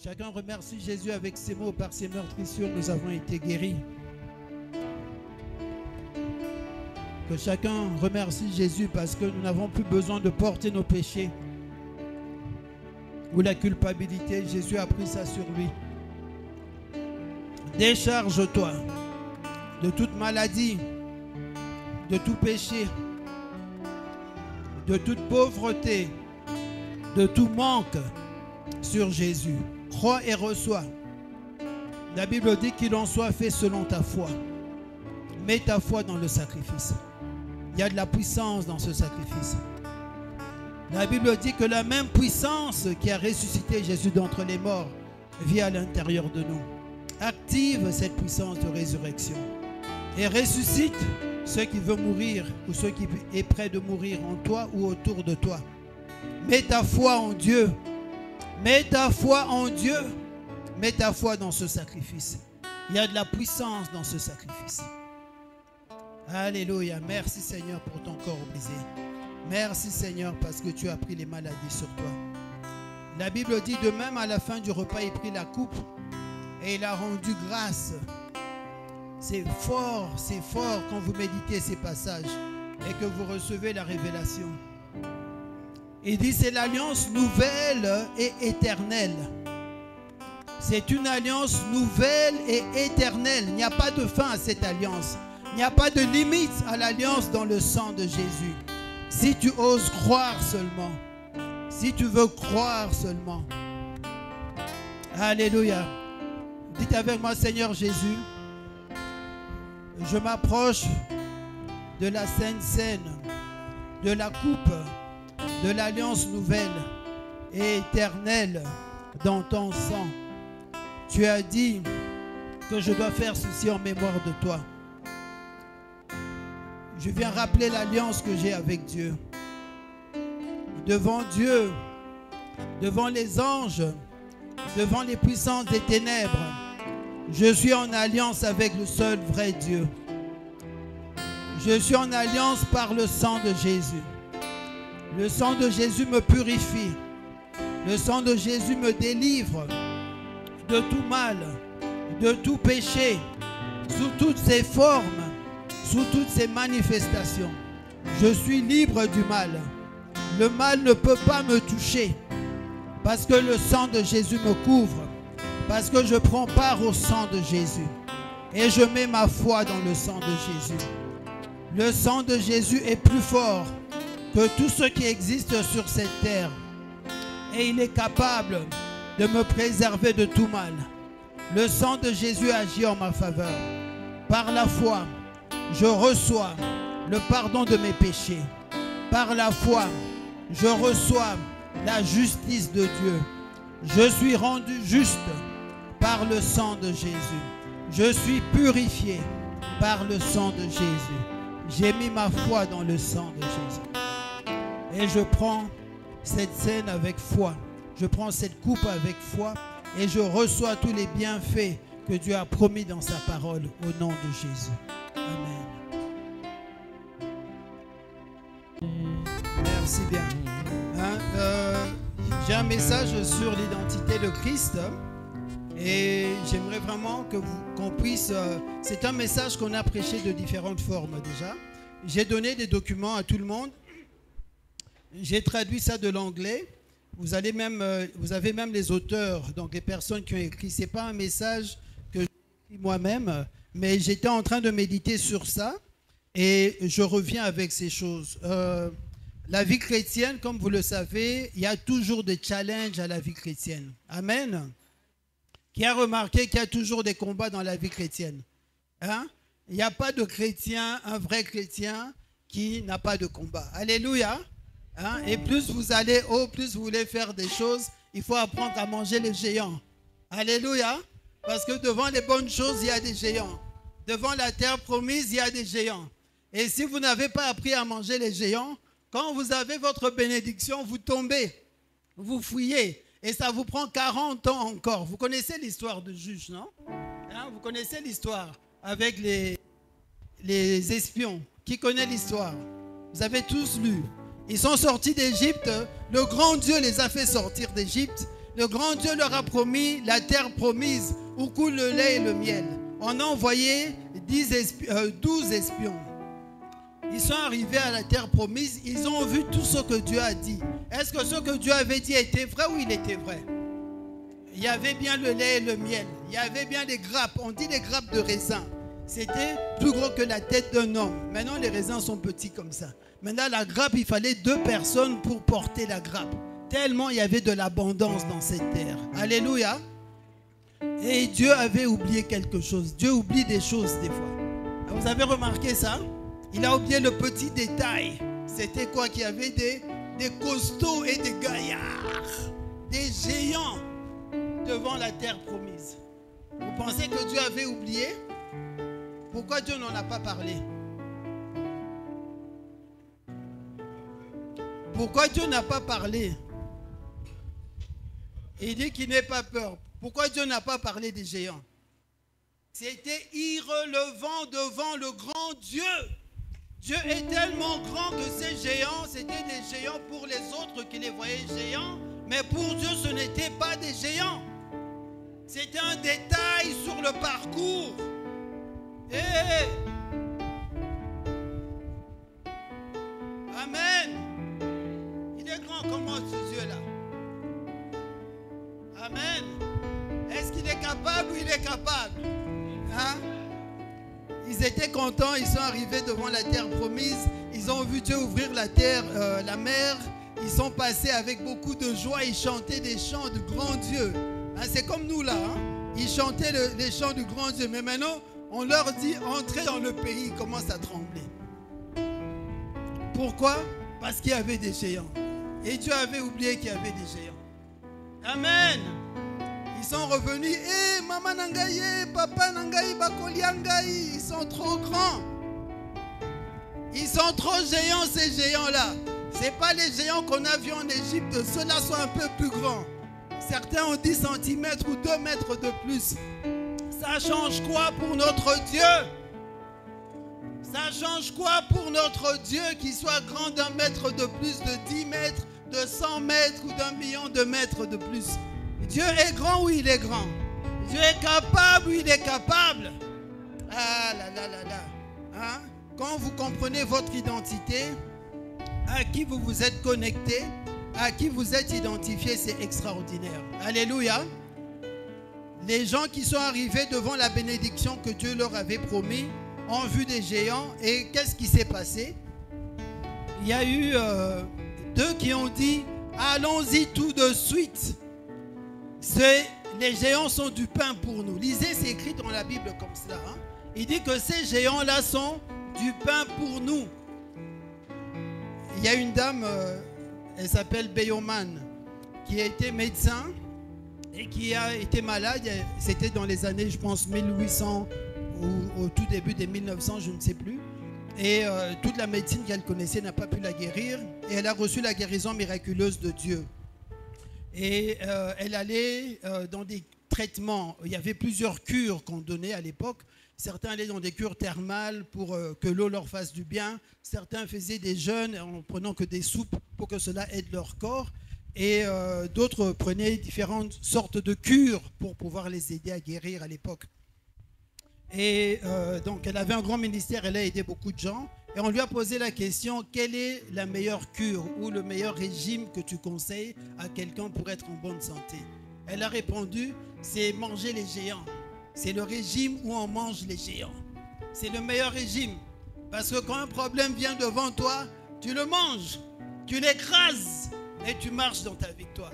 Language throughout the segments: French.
Chacun remercie Jésus avec ses mots. Par ses meurtrissures, nous avons été guéris. Que chacun remercie Jésus parce que nous n'avons plus besoin de porter nos péchés ou la culpabilité. Jésus a pris ça sur lui. Décharge-toi de toute maladie, de tout péché, de toute pauvreté, de tout manque sur Jésus. Crois et reçois. La Bible dit qu'il en soit fait selon ta foi. Mets ta foi dans le sacrifice. Il y a de la puissance dans ce sacrifice. La Bible dit que la même puissance qui a ressuscité Jésus d'entre les morts vit à l'intérieur de nous. Active cette puissance de résurrection et ressuscite ceux qui veulent mourir ou ceux qui est prêt de mourir en toi ou autour de toi. Mets ta foi en Dieu. Mets ta foi en Dieu. Mets ta foi dans ce sacrifice. Il y a de la puissance dans ce sacrifice. Alléluia. Merci Seigneur pour ton corps brisé. Merci Seigneur parce que tu as pris les maladies sur toi. La Bible dit de même à la fin du repas, il prit la coupe et il a rendu grâce. C'est fort quand vous méditez ces passages et que vous recevez la révélation. Il dit c'est l'alliance nouvelle et éternelle. C'est une alliance nouvelle et éternelle. Il n'y a pas de fin à cette alliance. Il n'y a pas de limite à l'alliance dans le sang de Jésus. Si tu oses croire seulement. Si tu veux croire seulement. Alléluia. Dites avec moi, Seigneur Jésus, je m'approche de la Sainte Seine, de la coupe, de l'alliance nouvelle et éternelle dans ton sang. Tu as dit que je dois faire ceci en mémoire de toi. Je viens rappeler l'alliance que j'ai avec Dieu. Devant Dieu, devant les anges, devant les puissances des ténèbres, je suis en alliance avec le seul vrai Dieu. Je suis en alliance par le sang de Jésus. Le sang de Jésus me purifie. Le sang de Jésus me délivre de tout mal, de tout péché, sous toutes ses formes, sous toutes ses manifestations. Je suis libre du mal. Le mal ne peut pas me toucher parce que le sang de Jésus me couvre, parce que je prends part au sang de Jésus et je mets ma foi dans le sang de Jésus. Le sang de Jésus est plus fort que tout ce qui existe sur cette terre et il est capable de me préserver de tout mal. Le sang de Jésus agit en ma faveur. Par la foi, je reçois le pardon de mes péchés. Par la foi, je reçois la justice de Dieu. Je suis rendu juste par le sang de Jésus. Je suis purifié par le sang de Jésus. J'ai mis ma foi dans le sang de Jésus. Et je prends cette scène avec foi. Je prends cette coupe avec foi et je reçois tous les bienfaits que Dieu a promis dans sa parole au nom de Jésus. Amen. Merci bien. J'ai un message sur l'identité de Christ et j'aimerais vraiment que qu'on puisse... c'est un message qu'on a prêché de différentes formes déjà. J'ai donné des documents à tout le monde. J'ai traduit ça de l'anglais. Vous avez même les auteurs, donc les personnes qui ont écrit. Ce n'est pas un message que j'ai écrit moi-même, mais j'étais en train de méditer sur ça et je reviens avec ces choses. La vie chrétienne, comme vous le savez, il y a toujours des challenges à la vie chrétienne. Amen. Qui a remarqué qu'il y a toujours des combats dans la vie chrétienne? Hein? Il n'y a pas de chrétien, un vrai chrétien, qui n'a pas de combat. Alléluia. Hein? Et plus vous allez haut, plus vous voulez faire des choses, il faut apprendre à manger les géants. Alléluia. Parce que devant les bonnes choses, il y a des géants. Devant la terre promise, il y a des géants. Et si vous n'avez pas appris à manger les géants, quand vous avez votre bénédiction, vous tombez, vous fouillez. Et ça vous prend 40 ans encore. Vous connaissez l'histoire de Juge, non? Hein? Vous connaissez l'histoire avec les espions. Qui connaît l'histoire? Vous avez tous lu. Ils sont sortis d'Égypte. Le grand Dieu les a fait sortir d'Égypte. Le grand Dieu leur a promis la terre promise où coule le lait et le miel. On a envoyé 12 espions. Ils sont arrivés à la terre promise. Ils ont vu tout ce que Dieu a dit. Est-ce que ce que Dieu avait dit était vrai ou il était vrai? Il y avait bien le lait et le miel. Il y avait bien les grappes. On dit les grappes de raisin. C'était plus gros que la tête d'un homme. Maintenant, les raisins sont petits comme ça. Maintenant, la grappe, il fallait 2 personnes pour porter la grappe. Tellement il y avait de l'abondance dans cette terre. Alléluia. Et Dieu avait oublié quelque chose. Dieu oublie des choses des fois. Vous avez remarqué ça? Il a oublié le petit détail. C'était quoi? Qu'il y avait des costauds et des gaillards. Des géants devant la terre promise. Vous pensez que Dieu avait oublié? Pourquoi Dieu n'en a pas parlé? Pourquoi Dieu n'a pas parlé? Il dit qu'il n'ait pas peur. Pourquoi Dieu n'a pas parlé des géants? C'était irrelevant devant le grand Dieu. Dieu est tellement grand que ces géants, c'était des géants pour les autres qui les voyaient géants, mais pour Dieu, ce n'était pas des géants. C'était un détail sur le parcours. Amen. Il est grand comment ce Dieu-là? Amen. Est-ce qu'il est capable ou il est capable? Hein? Ils étaient contents, ils sont arrivés devant la terre promise. Ils ont vu Dieu ouvrir la terre, la mer. Ils sont passés avec beaucoup de joie. Ils chantaient des chants du grand Dieu. Hein, c'est comme nous là. Hein? Ils chantaient les chants du grand Dieu. Mais maintenant, on leur dit, entrez dans le pays. Ils commencent à trembler. Pourquoi? Parce qu'il y avait des géants. Et Dieu avait oublié qu'il y avait des géants. Amen. Ils sont revenus. Eh, maman nangaye, papa nangaye, bakoli nangaye. Ils sont trop grands. Ils sont trop géants, ces géants-là. Ce n'est pas les géants qu'on a vus en Égypte. Ceux-là sont un peu plus grands. Certains ont 10 cm ou 2 mètres de plus. Ça change quoi pour notre Dieu? Ça change quoi pour notre Dieu qui soit grand d'1 mètre de plus, de 10 mètres, de 100 mètres ou d'1 million de mètres de plus? Dieu est grand ou il est grand? Dieu est capable ou il est capable? Ah là là là là. Hein? Quand vous comprenez votre identité, à qui vous vous êtes connecté, à qui vous êtes identifié, c'est extraordinaire. Alléluia. Les gens qui sont arrivés devant la bénédiction que Dieu leur avait promis ont vu des géants. Et qu'est-ce qui s'est passé? Il y a eu 2 qui ont dit, allons-y tout de suite. Les géants sont du pain pour nous. Lisez, c'est écrit dans la Bible comme cela. Hein? Il dit que ces géants-là sont du pain pour nous. Il y a une dame, elle s'appelle Beyoman, qui a été médecin et qui a été malade. C'était dans les années, je pense, 1800 ou au tout début des 1900, je ne sais plus. Et toute la médecine qu'elle connaissait n'a pas pu la guérir. Et elle a reçu la guérison miraculeuse de Dieu. Et elle allait dans des traitements. Il y avait plusieurs cures qu'on donnait à l'époque. Certains allaient dans des cures thermales pour que l'eau leur fasse du bien. Certains faisaient des jeûnes en prenant que des soupes pour que cela aide leur corps. Et d'autres prenaient différentes sortes de cures pour pouvoir les aider à guérir à l'époque. Et donc elle avait un grand ministère, elle a aidé beaucoup de gens. Et on lui a posé la question, quelle est la meilleure cure ou le meilleur régime que tu conseilles à quelqu'un pour être en bonne santé? Elle a répondu, c'est manger les géants. C'est le régime où on mange les géants. C'est le meilleur régime. Parce que quand un problème vient devant toi, tu le manges, tu l'écrases et tu marches dans ta victoire.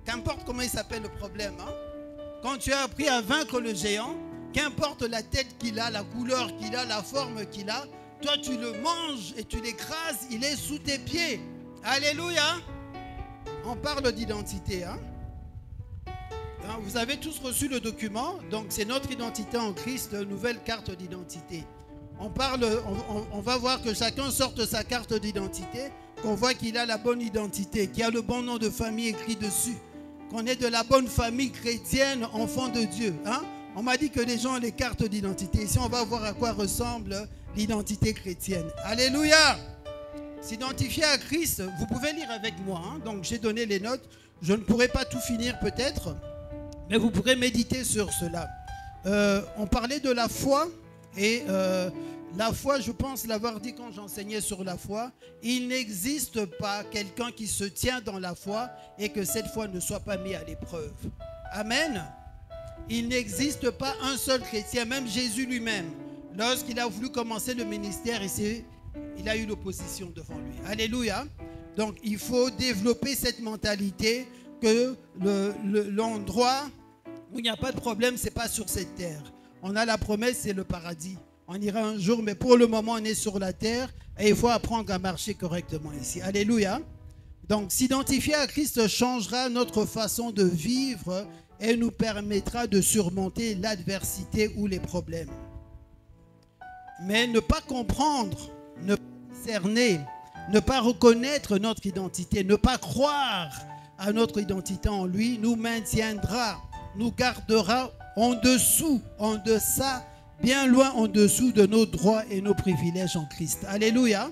Qu'importe comment il s'appelle le problème. Hein? Quand tu as appris à vaincre le géant, qu'importe la tête qu'il a, la couleur qu'il a, la forme qu'il a, toi tu le manges et tu l'écrases, il est sous tes pieds. Alléluia. On parle d'identité. Hein? Vous avez tous reçu le document, donc c'est notre identité en Christ, nouvelle carte d'identité. On va voir que chacun sorte sa carte d'identité, qu'on voit qu'il a la bonne identité, qu'il a le bon nom de famille écrit dessus, qu'on est de la bonne famille chrétienne, enfant de Dieu. Hein? On m'a dit que les gens ont les cartes d'identité. Ici, on va voir à quoi ressemble l'identité chrétienne. Alléluia! S'identifier à Christ, vous pouvez lire avec moi. Hein? Donc, j'ai donné les notes. Je ne pourrai pas tout finir peut-être, mais vous pourrez méditer sur cela. On parlait de la foi et la foi, je pense l'avoir dit quand j'enseignais sur la foi, il n'existe pas quelqu'un qui se tient dans la foi et que cette foi ne soit pas mise à l'épreuve. Amen. Il n'existe pas un seul chrétien, même Jésus lui-même, lorsqu'il a voulu commencer le ministère, il a eu l'opposition devant lui. Alléluia. Donc il faut développer cette mentalité que l'endroit où il n'y a pas de problème, ce n'est pas sur cette terre. On a la promesse, c'est le paradis. On ira un jour, mais pour le moment, on est sur la terre et il faut apprendre à marcher correctement ici. Alléluia. Donc, s'identifier à Christ changera notre façon de vivre et nous permettra de surmonter l'adversité ou les problèmes. Mais ne pas comprendre, ne pas discerner, ne pas reconnaître notre identité, ne pas croire à notre identité en lui, nous maintiendra, nous gardera en dessous, en deçà, bien loin en dessous de nos droits et nos privilèges en Christ. Alléluia.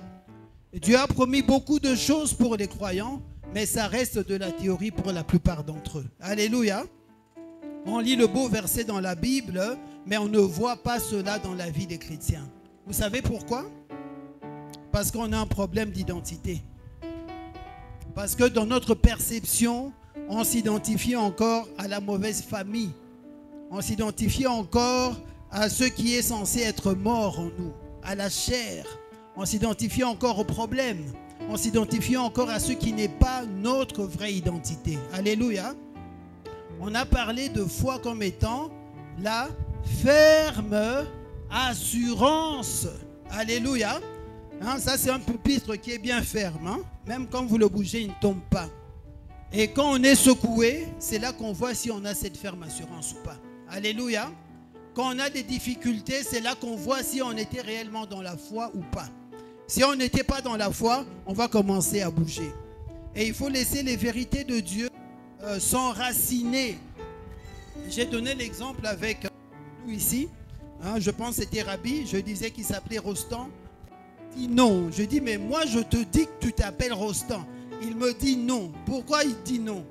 Dieu a promis beaucoup de choses pour les croyants, mais ça reste de la théorie pour la plupart d'entre eux. Alléluia. On lit le beau verset dans la Bible, mais on ne voit pas cela dans la vie des chrétiens. Vous savez pourquoi? Parce qu'on a un problème d'identité. Parce que dans notre perception, on s'identifie encore à la mauvaise famille. On s'identifie encore à ce qui est censé être mort en nous, à la chair. On s'identifie encore aux problèmes. On s'identifie encore à ce qui n'est pas notre vraie identité. Alléluia. On a parlé de foi comme étant la ferme assurance. Alléluia. Hein, ça, c'est un pupitre qui est bien ferme. Hein? Même quand vous le bougez, il ne tombe pas. Et quand on est secoué, c'est là qu'on voit si on a cette ferme assurance ou pas. Alléluia. Quand on a des difficultés, c'est là qu'on voit si on était réellement dans la foi ou pas. Si on n'était pas dans la foi, on va commencer à bouger. Et il faut laisser les vérités de Dieu s'enraciner. J'ai donné l'exemple avec nous ici. Hein, je pense que c'était Rabbi. Je disais qu'il s'appelait Rostand. Il dit non. Je dis, mais moi je te dis que tu t'appelles Rostand. Il me dit non. Pourquoi il dit non?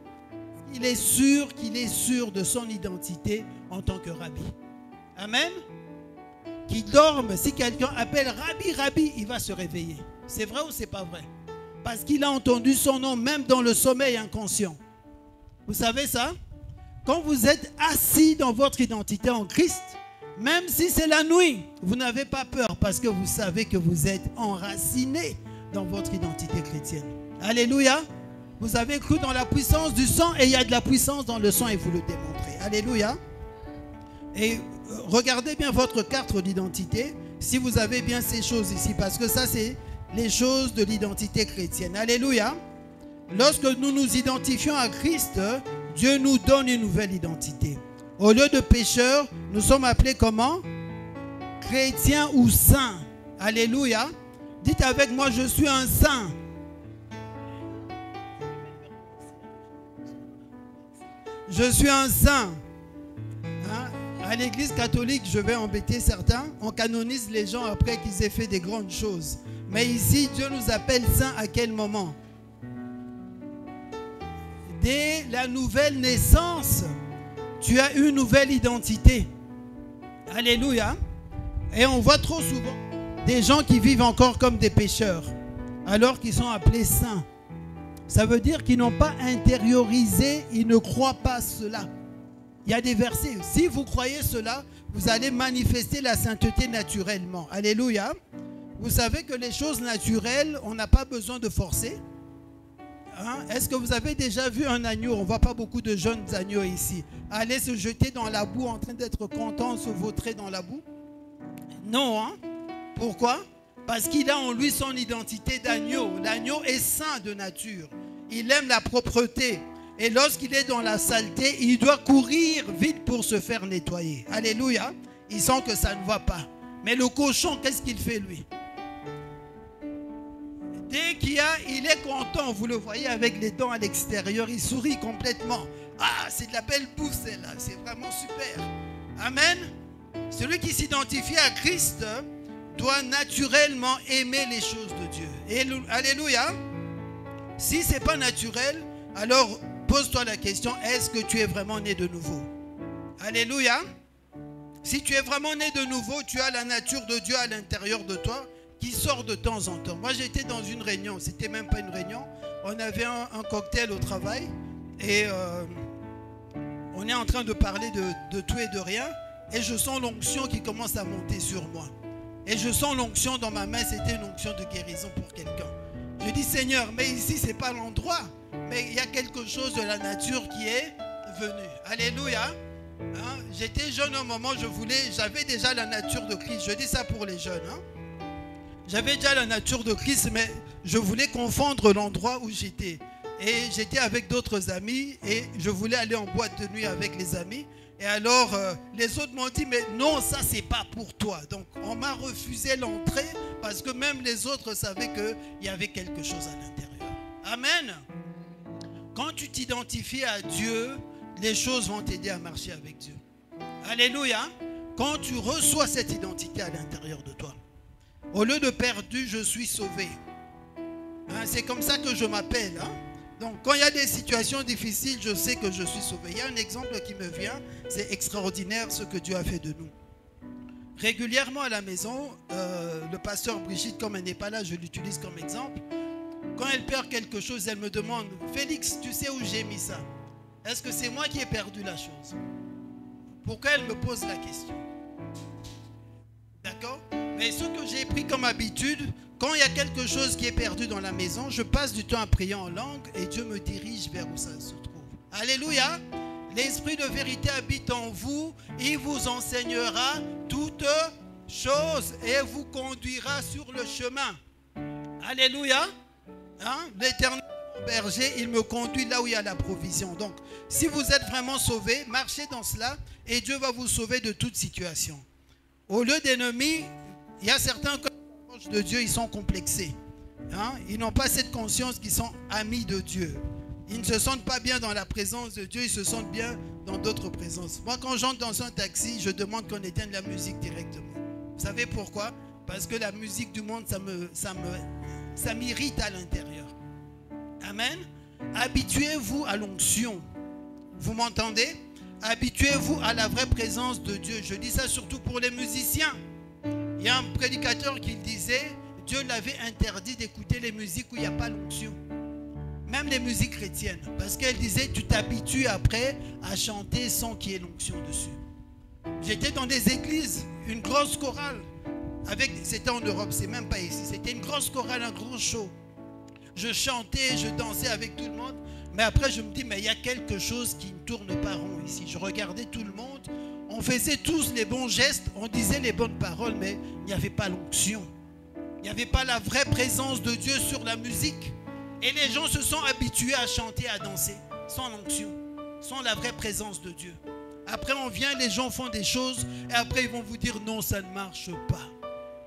Il est sûr qu'il est sûr de son identité en tant que Rabbi. Amen. Qui dorme, si quelqu'un appelle Rabbi, Rabbi, il va se réveiller. C'est vrai ou c'est pas vrai? Parce qu'il a entendu son nom même dans le sommeil inconscient. Vous savez ça? Quand vous êtes assis dans votre identité en Christ, même si c'est la nuit, vous n'avez pas peur parce que vous savez que vous êtes enraciné dans votre identité chrétienne. Alléluia. Vous avez cru dans la puissance du sang et il y a de la puissance dans le sang et vous le démontrez. Alléluia. Et regardez bien votre carte d'identité si vous avez bien ces choses ici, parce que ça c'est les choses de l'identité chrétienne. Alléluia. Lorsque nous nous identifions à Christ, Dieu nous donne une nouvelle identité. Au lieu de pécheurs, nous sommes appelés comment? Chrétiens ou saints. Alléluia. Dites avec moi, je suis un saint. Je suis un saint. Hein? À l'église catholique, je vais embêter certains. On canonise les gens après qu'ils aient fait des grandes choses. Mais ici, Dieu nous appelle saints à quel moment? Dès la nouvelle naissance, tu as une nouvelle identité. Alléluia. Et on voit trop souvent des gens qui vivent encore comme des pécheurs, alors qu'ils sont appelés saints. Ça veut dire qu'ils n'ont pas intériorisé, ils ne croient pas cela. Il y a des versets. Si vous croyez cela, vous allez manifester la sainteté naturellement. Alléluia. Vous savez que les choses naturelles, on n'a pas besoin de forcer. Hein? Est-ce que vous avez déjà vu un agneau? On ne voit pas beaucoup de jeunes agneaux ici. Aller se jeter dans la boue en train d'être content, se vautrer dans la boue? Non. Hein? Pourquoi? Parce qu'il a en lui son identité d'agneau. L'agneau est saint de nature. Il aime la propreté. Et lorsqu'il est dans la saleté, il doit courir vite pour se faire nettoyer. Alléluia. Il sent que ça ne va pas. Mais le cochon, qu'est-ce qu'il fait lui? Dès qu'il est content, vous le voyez avec les dents à l'extérieur, il sourit complètement. Ah, c'est de la belle bouffe celle-là, c'est vraiment super. Amen. Celui qui s'identifie à Christ doit naturellement aimer les choses de Dieu. Et, alléluia. Si ce n'est pas naturel, alors pose-toi la question, est-ce que tu es vraiment né de nouveau? Alléluia. Si tu es vraiment né de nouveau, tu as la nature de Dieu à l'intérieur de toi qui sort de temps en temps. Moi, j'étais dans une réunion, c'était même pas une réunion. On avait un cocktail au travail et on est en train de parler de tout et de rien. Et je sens l'onction qui commence à monter sur moi. Et je sens l'onction dans ma main, c'était une onction de guérison pour quelqu'un. Je dis, Seigneur, mais ici, ce n'est pas l'endroit. Mais il y a quelque chose de la nature qui est venu. Alléluia. Hein? J'étais jeune au moment, j'avais déjà la nature de Christ. Je dis ça pour les jeunes. Hein? J'avais déjà la nature de Christ, mais je voulais confondre l'endroit où j'étais. Et j'étais avec d'autres amis et je voulais aller en boîte de nuit avec les amis. Et alors, les autres m'ont dit, mais non, ça, c'est pas pour toi. Donc, on m'a refusé l'entrée parce que même les autres savaient qu'il y avait quelque chose à l'intérieur. Amen. Quand tu t'identifies à Dieu, les choses vont t'aider à marcher avec Dieu. Alléluia. Quand tu reçois cette identité à l'intérieur de toi, au lieu de perdu, je suis sauvé. Hein, c'est comme ça que je m'appelle. Hein? Donc, quand il y a des situations difficiles, je sais que je suis sauvé. Il y a un exemple qui me vient. C'est extraordinaire ce que Dieu a fait de nous. Régulièrement à la maison, le pasteur Brigitte, comme elle n'est pas là, je l'utilise comme exemple. Quand elle perd quelque chose, elle me demande, Félix, tu sais où j'ai mis ça? Est-ce que c'est moi qui ai perdu la chose? Pourquoi elle me pose la question? D'accord? Mais ce que j'ai pris comme habitude, quand il y a quelque chose qui est perdu dans la maison, je passe du temps à prier en langue et Dieu me dirige vers où ça se trouve. Alléluia! L'Esprit de vérité habite en vous, il vous enseignera toutes choses et vous conduira sur le chemin. Alléluia! Hein? L'Éternel berger, il me conduit là où il y a la provision. Donc, si vous êtes vraiment sauvés, marchez dans cela et Dieu va vous sauver de toute situation. Au lieu d'ennemis, il y a certains de Dieu, ils sont complexés. Hein? Ils n'ont pas cette conscience qu'ils sont amis de Dieu. Ils ne se sentent pas bien dans la présence de Dieu, ils se sentent bien dans d'autres présences. Moi, quand j'entre dans un taxi, je demande qu'on éteigne la musique directement. Vous savez pourquoi? Parce que la musique du monde, ça m'irrite à l'intérieur. Amen. Habituez-vous à l'onction. Vous m'entendez? Habituez-vous à la vraie présence de Dieu. Je dis ça surtout pour les musiciens. Il y a un prédicateur qui disait, Dieu l'avait interdit d'écouter les musiques où il n'y a pas l'onction. Même les musiques chrétiennes. Parce qu'elle disait, tu t'habitues après à chanter sans qu'il y ait l'onction dessus. J'étais dans des églises, une grosse chorale. C'était en Europe, c'est même pas ici. C'était une grosse chorale, un gros show. Je chantais, je dansais avec tout le monde. Mais après, je me dis, mais il y a quelque chose qui ne tourne pas rond ici. Je regardais tout le monde. On faisait tous les bons gestes, on disait les bonnes paroles, mais il n'y avait pas l'onction. Il n'y avait pas la vraie présence de Dieu sur la musique. Et les gens se sont habitués à chanter, à danser, sans l'onction, sans la vraie présence de Dieu. Après, on vient, les gens font des choses, et après, ils vont vous dire, non, ça ne marche pas.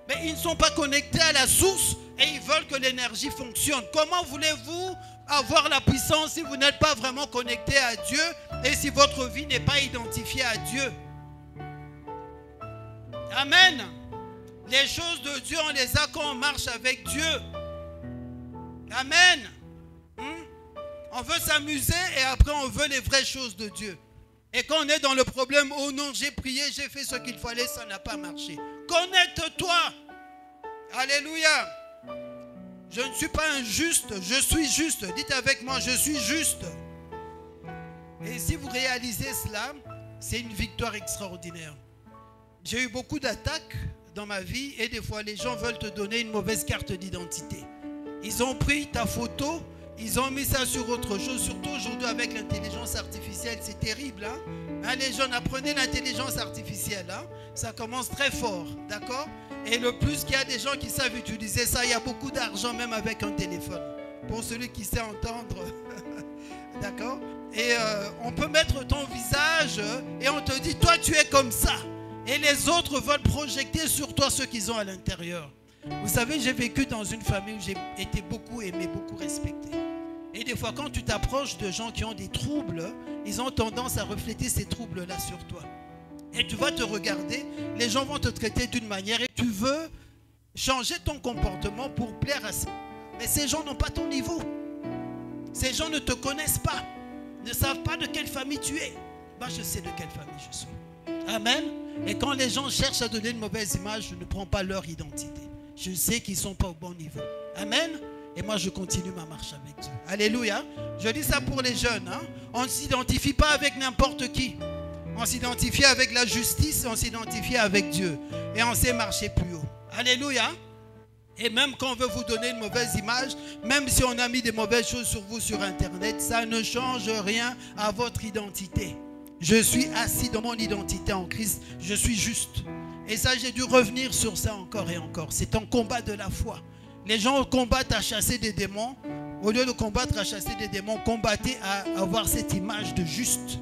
Mais ils ne sont pas connectés à la source, et ils veulent que l'énergie fonctionne. Comment voulez-vous avoir la puissance si vous n'êtes pas vraiment connecté à Dieu, et si votre vie n'est pas identifiée à Dieu? Amen. Les choses de Dieu, on les a quand on marche avec Dieu. Amen. On veut s'amuser et après on veut les vraies choses de Dieu. Et quand on est dans le problème, oh non, j'ai prié, j'ai fait ce qu'il fallait, ça n'a pas marché. Connecte-toi. Alléluia. Je ne suis pas injuste, je suis juste. Dites avec moi, je suis juste. Et si vous réalisez cela, c'est une victoire extraordinaire. J'ai eu beaucoup d'attaques dans ma vie et des fois les gens veulent te donner une mauvaise carte d'identité. Ils ont pris ta photo, ils ont mis ça sur autre chose, surtout aujourd'hui avec l'intelligence artificielle, c'est terrible. Hein, les jeunes, apprenez l'intelligence artificielle, hein? Ça commence très fort, d'accord? Et le plus qu'il y a des gens qui savent utiliser ça, il y a beaucoup d'argent même avec un téléphone. Pour celui qui sait entendre, d'accord? Et on peut mettre ton visage et on te dit, toi tu es comme ça. Et les autres veulent projeter sur toi ce qu'ils ont à l'intérieur. Vous savez, j'ai vécu dans une famille où j'ai été beaucoup aimé, beaucoup respecté. Et des fois, quand tu t'approches de gens qui ont des troubles, ils ont tendance à refléter ces troubles-là sur toi. Et tu vas te regarder, les gens vont te traiter d'une manière et tu veux changer ton comportement pour plaire à ça. Mais ces gens n'ont pas ton niveau. Ces gens ne te connaissent pas. ne savent pas de quelle famille tu es. Moi, je sais de quelle famille je suis. Amen. Et quand les gens cherchent à donner une mauvaise image, je ne prends pas leur identité. Je sais qu'ils ne sont pas au bon niveau. Amen. Et moi, je continue ma marche avec Dieu. Alléluia. Je dis ça pour les jeunes. Hein. On ne s'identifie pas avec n'importe qui. On s'identifie avec la justice, on s'identifie avec Dieu. Et on sait marcher plus haut. Alléluia. Et même quand on veut vous donner une mauvaise image, même si on a mis des mauvaises choses sur vous sur Internet, ça ne change rien à votre identité. Je suis assis dans mon identité en Christ. Je suis juste. Et ça, j'ai dû revenir sur ça encore et encore. C'est un combat de la foi. Les gens combattent à chasser des démons. Au lieu de combattre à chasser des démons, combattez à avoir cette image de juste.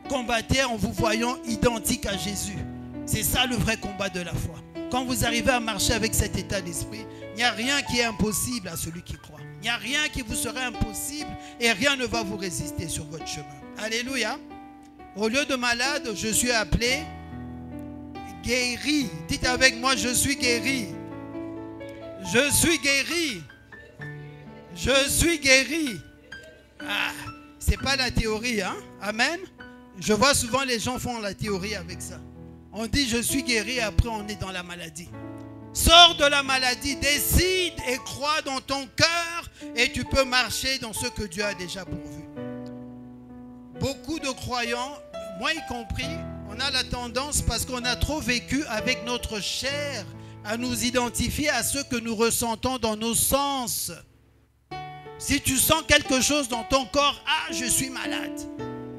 Combattez en vous voyant identique à Jésus. C'est ça le vrai combat de la foi. Quand vous arrivez à marcher avec cet état d'esprit, il n'y a rien qui est impossible à celui qui croit. Il n'y a rien qui vous serait impossible et rien ne va vous résister sur votre chemin. Alléluia. Au lieu de malade, je suis appelé guéri. Dites avec moi, je suis guéri. Je suis guéri. Je suis guéri. Ah, c'est pas la théorie, hein? Amen. Je vois souvent les gens font la théorie avec ça. On dit je suis guéri, après on est dans la maladie. Sors de la maladie, décide et crois dans ton cœur et tu peux marcher dans ce que Dieu a déjà pourvu. Beaucoup de croyants, moi y compris, on a la tendance, parce qu'on a trop vécu avec notre chair, à nous identifier à ce que nous ressentons dans nos sens. Si tu sens quelque chose dans ton corps, ah, je suis malade.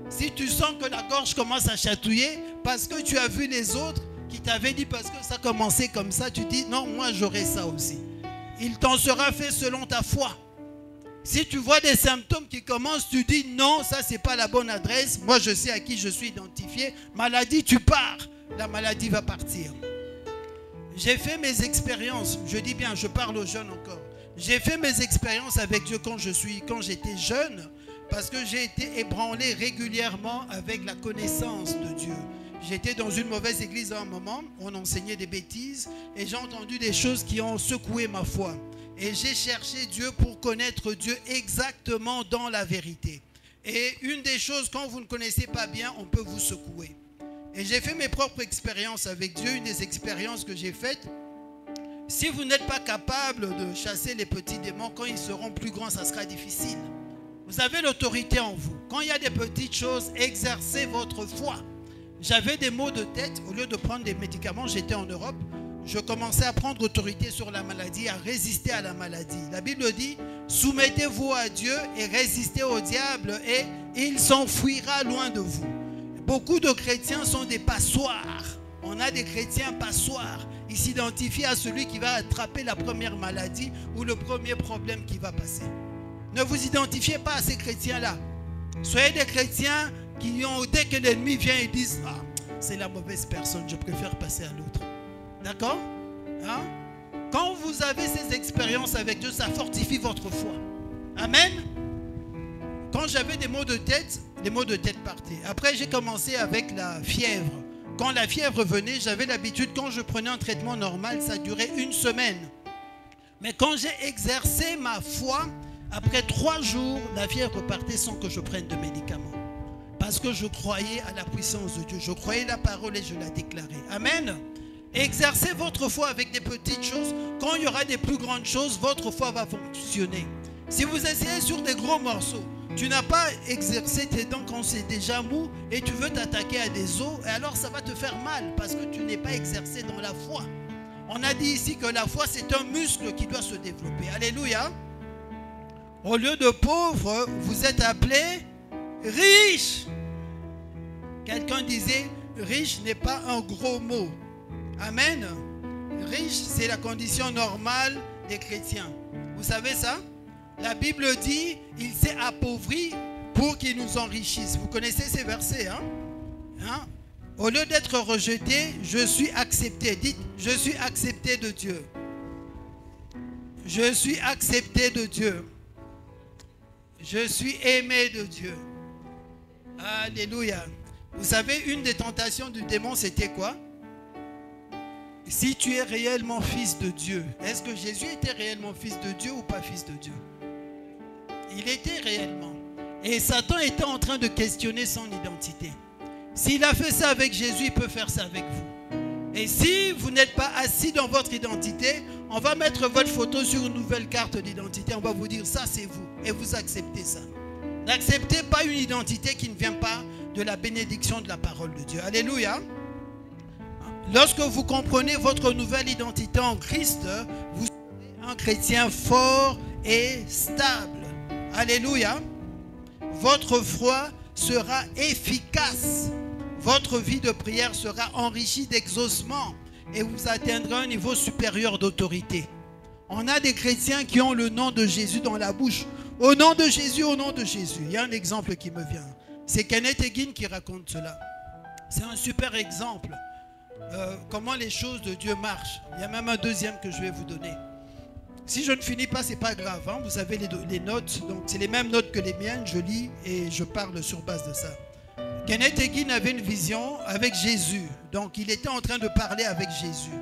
Si tu sens que la gorge commence à chatouiller, parce que tu as vu les autres qui t'avaient dit, parce que ça commençait comme ça, tu dis, non, moi j'aurai ça aussi. Il t'en sera fait selon ta foi. Si tu vois des symptômes qui commencent, tu dis, non, ça c'est pas la bonne adresse, moi je sais à qui je suis identifié. Maladie, tu pars, la maladie va partir. J'ai fait mes expériences, je dis bien, je parle aux jeunes encore. J'ai fait mes expériences avec Dieu quand j'étais jeune, parce que j'ai été ébranlé régulièrement avec la connaissance de Dieu. J'étais dans une mauvaise église à un moment, on enseignait des bêtises, et j'ai entendu des choses qui ont secoué ma foi. Et j'ai cherché Dieu pour connaître Dieu exactement dans la vérité. Et une des choses, quand vous ne connaissez pas bien, on peut vous secouer. Et j'ai fait mes propres expériences avec Dieu. Une des expériences que j'ai faites, si vous n'êtes pas capable de chasser les petits démons, quand ils seront plus grands, ça sera difficile. Vous avez l'autorité en vous. Quand il y a des petites choses, exercez votre foi. J'avais des maux de tête. Au lieu de prendre des médicaments, j'étais en Europe. Je commençais à prendre autorité sur la maladie, à résister à la maladie. La Bible dit, soumettez-vous à Dieu et résistez au diable et il s'enfuira loin de vous. Beaucoup de chrétiens sont des passoires. On a des chrétiens passoires. Ils s'identifient à celui qui va attraper la première maladie ou le premier problème qui va passer. Ne vous identifiez pas à ces chrétiens-là. Soyez des chrétiens qui ont, dès que l'ennemi vient, ils disent, ah, c'est la mauvaise personne, je préfère passer à l'autre. D'accord? Hein? Quand vous avez ces expériences avec Dieu, ça fortifie votre foi. Amen? Quand j'avais des maux de tête, les maux de tête partaient. Après, j'ai commencé avec la fièvre. Quand la fièvre venait, j'avais l'habitude, quand je prenais un traitement normal, ça durait 1 semaine. Mais quand j'ai exercé ma foi, après 3 jours, la fièvre partait sans que je prenne de médicaments. Parce que je croyais à la puissance de Dieu. Je croyais la parole et je la déclarais. Amen. Exercez votre foi avec des petites choses. Quand il y aura des plus grandes choses, votre foi va fonctionner. Si vous essayez sur des gros morceaux, tu n'as pas exercé tes dents quand c'est déjà mou et tu veux t'attaquer à des os, et alors ça va te faire mal parce que tu n'es pas exercé dans la foi. On a dit ici que la foi, c'est un muscle qui doit se développer. Alléluia. Au lieu de pauvre, vous êtes appelé riche. Quelqu'un disait, riche n'est pas un gros mot. Amen. Riche, c'est la condition normale des chrétiens. Vous savez ça? La Bible dit, il s'est appauvri pour qu'il nous enrichisse. Vous connaissez ces versets, hein? Au lieu d'être rejeté, je suis accepté. Dites, je suis accepté de Dieu. Je suis accepté de Dieu. Je suis aimé de Dieu. Alléluia. Vous savez, une des tentations du démon, c'était quoi? Si tu es réellement fils de Dieu, est-ce que Jésus était réellement fils de Dieu ou pas fils de Dieu? Il était réellement. Et Satan était en train de questionner son identité. S'il a fait ça avec Jésus, il peut faire ça avec vous. Et si vous n'êtes pas assis dans votre identité, on va mettre votre photo sur une nouvelle carte d'identité. On va vous dire, ça c'est vous. Et vous acceptez ça. N'acceptez pas une identité qui ne vient pas de la bénédiction de la parole de Dieu. Alléluia. Lorsque vous comprenez votre nouvelle identité en Christ, vous serez un chrétien fort et stable. Alléluia. Votre foi sera efficace. Votre vie de prière sera enrichie d'exaucement et vous atteindrez un niveau supérieur d'autorité. On a des chrétiens qui ont le nom de Jésus dans la bouche. Au nom de Jésus, au nom de Jésus. Il y a un exemple qui me vient. C'est Kenneth Hagin qui raconte cela. C'est un super exemple. Comment les choses de Dieu marchent. Il y a même un deuxième que je vais vous donner. Si je ne finis pas, ce n'est pas grave. Hein? Vous avez les notes. Donc c'est les mêmes notes que les miennes. Je lis et je parle sur base de ça. Kenneth Hagin avait une vision avec Jésus. Donc il était en train de parler avec Jésus.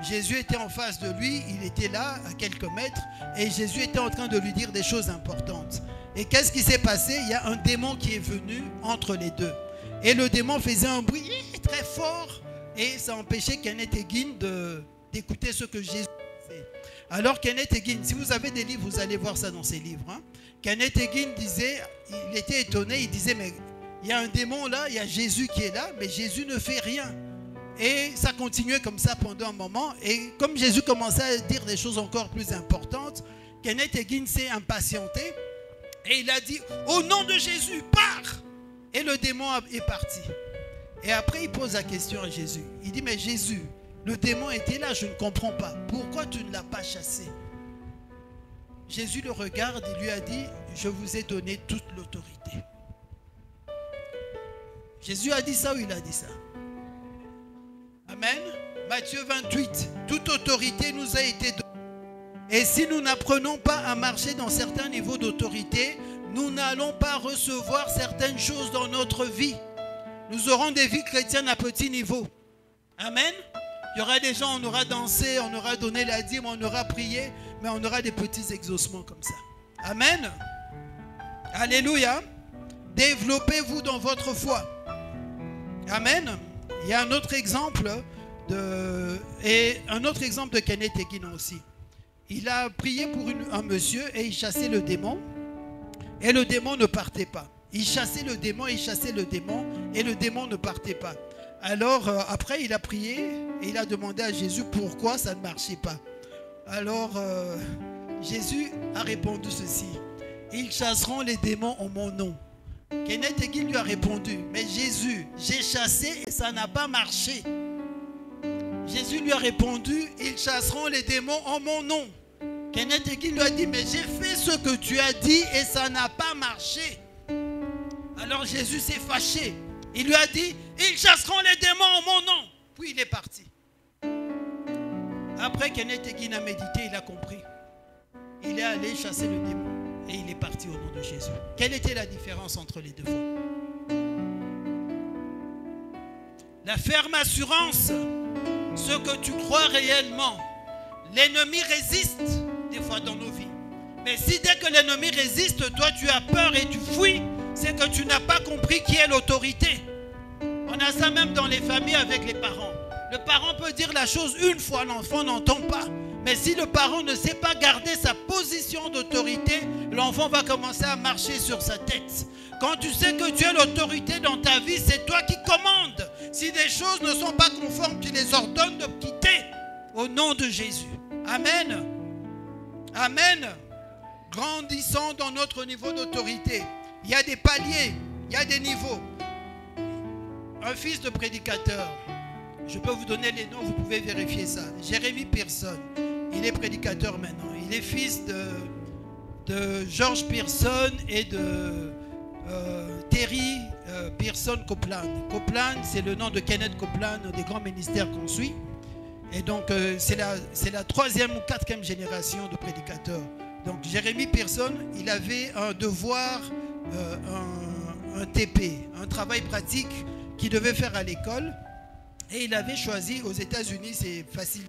Jésus était en face de lui. Il était là à quelques mètres. Et Jésus était en train de lui dire des choses importantes. Et qu'est-ce qui s'est passé? Il y a un démon qui est venu entre les deux. Et le démon faisait un bruit très fort. Et ça empêchait Kenneth Hagin d'écouter ce que Jésus disait. Alors Kenneth Hagin, si vous avez des livres, vous allez voir ça dans ses livres. Hein. Kenneth Hagin disait, il était étonné, il disait, mais il y a un démon là, il y a Jésus qui est là, mais Jésus ne fait rien. Et ça continuait comme ça pendant un moment. Et comme Jésus commençait à dire des choses encore plus importantes, Kenneth Hagin s'est impatienté. Et il a dit, au nom de Jésus, pars! Et le démon est parti. Et après, il pose la question à Jésus. Il dit, mais Jésus, le démon était là, je ne comprends pas. Pourquoi tu ne l'as pas chassé? Jésus le regarde et lui a dit, je vous ai donné toute l'autorité. Jésus a dit ça ou il a dit ça? Amen. Matthieu 28, toute autorité nous a été donnée. Et si nous n'apprenons pas à marcher dans certains niveaux d'autorité, nous n'allons pas recevoir certaines choses dans notre vie. Nous aurons des vies chrétiennes à petit niveau. Amen. Il y aura des gens, on aura dansé, on aura donné la dîme, on aura prié, mais on aura des petits exaucements comme ça. Amen. Alléluia. Développez-vous dans votre foi. Amen. Il y a un autre exemple de Kenneth Hagin aussi. Il a prié pour un monsieur et il chassait le démon. Et le démon ne partait pas. Il chassait le démon, il chassait le démon et le démon ne partait pas. Alors après il a prié et il a demandé à Jésus pourquoi ça ne marchait pas. Alors Jésus a répondu ceci. Ils chasseront les démons en mon nom. Kenneth Hagin lui a répondu, mais Jésus, j'ai chassé et ça n'a pas marché. Jésus lui a répondu, ils chasseront les démons en mon nom. Kenneth Hagin lui a dit, mais j'ai fait ce que tu as dit et ça n'a pas marché. Alors Jésus s'est fâché. Il lui a dit, ils chasseront les démons en mon nom. Puis il est parti. Après Kenneth Hagin a médité, il a compris. Il est allé chasser le démon et il est parti au nom de Jésus. Quelle était la différence entre les deux fois? La ferme assurance, ce que tu crois réellement. L'ennemi résiste des fois dans nos vies. Mais si dès que l'ennemi résiste, toi tu as peur et tu fuis, c'est que tu n'as pas compris qui est l'autorité. On a ça même dans les familles avec les parents. Le parent peut dire la chose une fois, l'enfant n'entend pas. Mais si le parent ne sait pas garder sa position d'autorité, l'enfant va commencer à marcher sur sa tête. Quand tu sais que tu as l'autorité dans ta vie, c'est toi qui commandes. Si des choses ne sont pas conformes, tu les ordonnes de quitter au nom de Jésus. Amen. Amen. Grandissons dans notre niveau d'autorité. Il y a des paliers, il y a des niveaux. Un fils de prédicateur, je peux vous donner les noms, vous pouvez vérifier ça. Jérémy Pearson, il est prédicateur maintenant. Il est fils de George Pearson et de Terry Pearson Copeland. Copeland, c'est le nom de Kenneth Copeland, un des grands ministères qu'on suit. Et donc, c'est la 3e ou 4e génération de prédicateurs. Donc, Jérémy Pearson, il avait un devoir, un TP, un travail pratique qu'il devait faire à l'école. Et il avait choisi, aux États-Unis, c'est facile,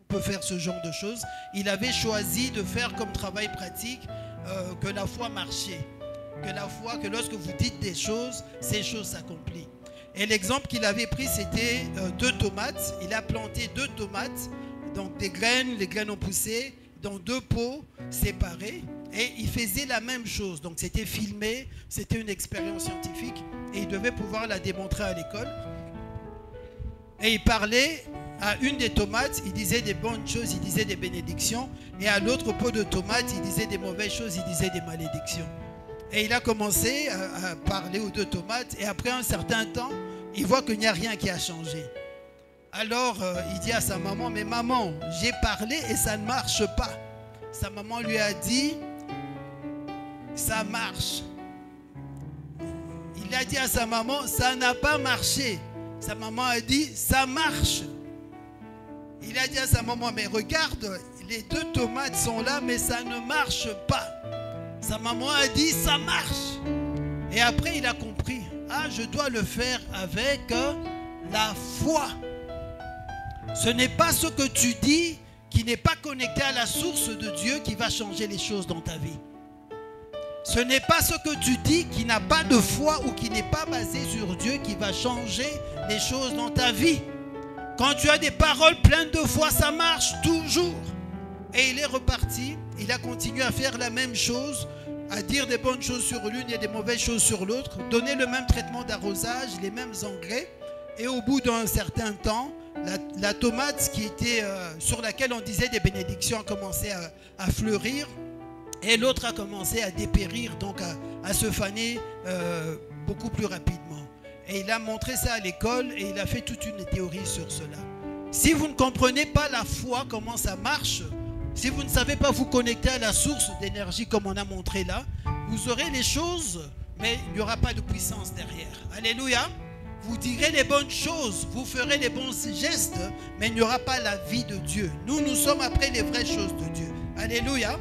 on peut faire ce genre de choses. Il avait choisi de faire comme travail pratique que la foi marchait. que la foi, que lorsque vous dites des choses, ces choses s'accomplissent. Et l'exemple qu'il avait pris, c'était 2 tomates. Il a planté 2 tomates, donc des graines, les graines ont poussé dans 2 pots séparés. Et il faisait la même chose. Donc c'était filmé, c'était une expérience scientifique. Et il devait pouvoir la démontrer à l'école. Et il parlait à une des tomates, il disait des bonnes choses, il disait des bénédictions. Et à l'autre pot de tomates, il disait des mauvaises choses, il disait des malédictions. Et il a commencé à parler aux 2 tomates. Et après un certain temps, il voit qu'il n'y a rien qui a changé. Alors il dit à sa maman, mais maman, j'ai parlé et ça ne marche pas. Sa maman lui a dit, ça marche. Il a dit à sa maman, ça n'a pas marché. Sa maman a dit, ça marche. Il a dit à sa maman, mais regarde, les 2 tomates sont là, mais ça ne marche pas. Sa maman a dit, ça marche. Et après, il a compris, ah, je dois le faire avec la foi. Ce n'est pas ce que tu dis qui n'est pas connecté à la source de Dieu qui va changer les choses dans ta vie. Ce n'est pas ce que tu dis qui n'a pas de foi ou qui n'est pas basé sur Dieu qui va changer les choses dans ta vie. Quand tu as des paroles pleines de foi, ça marche toujours. Et il est reparti, il a continué à faire la même chose, à dire des bonnes choses sur l'une et des mauvaises choses sur l'autre, donner le même traitement d'arrosage, les mêmes engrais. Et au bout d'un certain temps, la tomate qui était, sur laquelle on disait des bénédictions a commencé à fleurir. Et l'autre a commencé à dépérir, donc à se faner beaucoup plus rapidement. Et il a montré ça à l'école et il a fait toute une théorie sur cela. Si vous ne comprenez pas la foi, comment ça marche, si vous ne savez pas vous connecter à la source d'énergie comme on a montré là, vous aurez les choses, mais il n'y aura pas de puissance derrière. Alléluia. Vous direz les bonnes choses, vous ferez les bons gestes, mais il n'y aura pas la vie de Dieu. Nous sommes après les vraies choses de Dieu. Alléluia.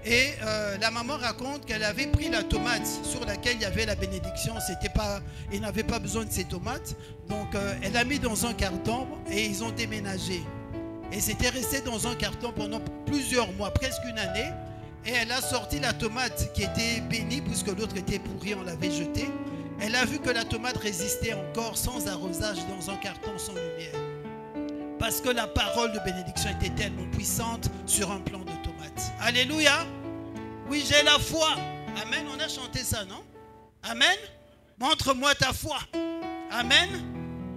Et la maman raconte qu'elle avait pris la tomate sur laquelle il y avait la bénédiction. Il n'avait pas besoin de ces tomates. Donc elle l'a mis dans un carton et ils ont déménagé. Et c'était resté dans un carton pendant plusieurs mois, presque une année. Et elle a sorti la tomate qui était bénie puisque l'autre était pourrie, on l'avait jetée. Elle a vu que la tomate résistait encore sans arrosage dans un carton sans lumière. Parce que la parole de bénédiction était tellement puissante sur un plant de tomate. Alléluia. Oui, j'ai la foi. Amen. On a chanté ça, non? Amen. Montre-moi ta foi. Amen.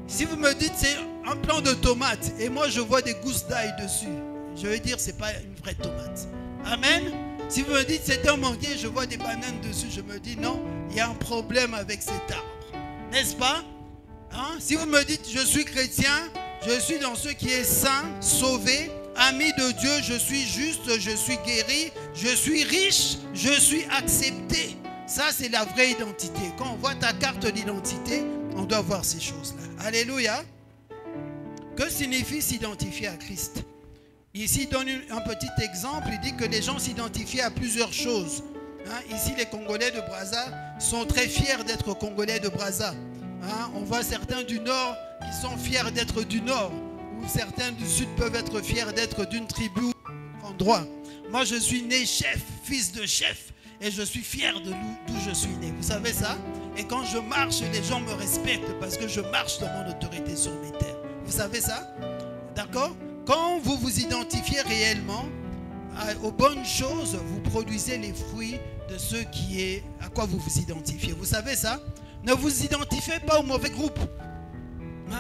Si vous me dites c'est un plant de tomate et moi je vois des gousses d'ail dessus, je vais dire c'est pas une vraie tomate. Amen. Si vous me dites c'est un manguier, je vois des bananes dessus, je me dis non, il y a un problème avec cet arbre. N'est-ce pas? Hein? Si vous me dites je suis chrétien, je suis dans ce qui est saint, sauvé, ami de Dieu, je suis juste, je suis guéri, je suis riche, je suis accepté. Ça c'est la vraie identité. Quand on voit ta carte d'identité, on doit voir ces choses-là. Alléluia. Que signifie s'identifier à Christ? Ici, il donne un petit exemple. Il dit que les gens s'identifient à plusieurs choses. Hein? Ici, les Congolais de Brazza sont très fiers d'être Congolais de Brazza. Hein? On voit certains du Nord qui sont fiers d'être du Nord. Ou certains du Sud peuvent être fiers d'être d'une tribu ou d'un endroit. Moi, je suis né chef, fils de chef. Et je suis fier d'où je suis né. Vous savez ça? Et quand je marche, les gens me respectent parce que je marche dans mon autorité sur mes terres. Vous savez ça? D'accord? Quand vous vous identifiez réellement aux bonnes choses, vous produisez les fruits de ce qui est à quoi vous vous identifiez. Vous savez ça? Ne vous identifiez pas au mauvais groupe.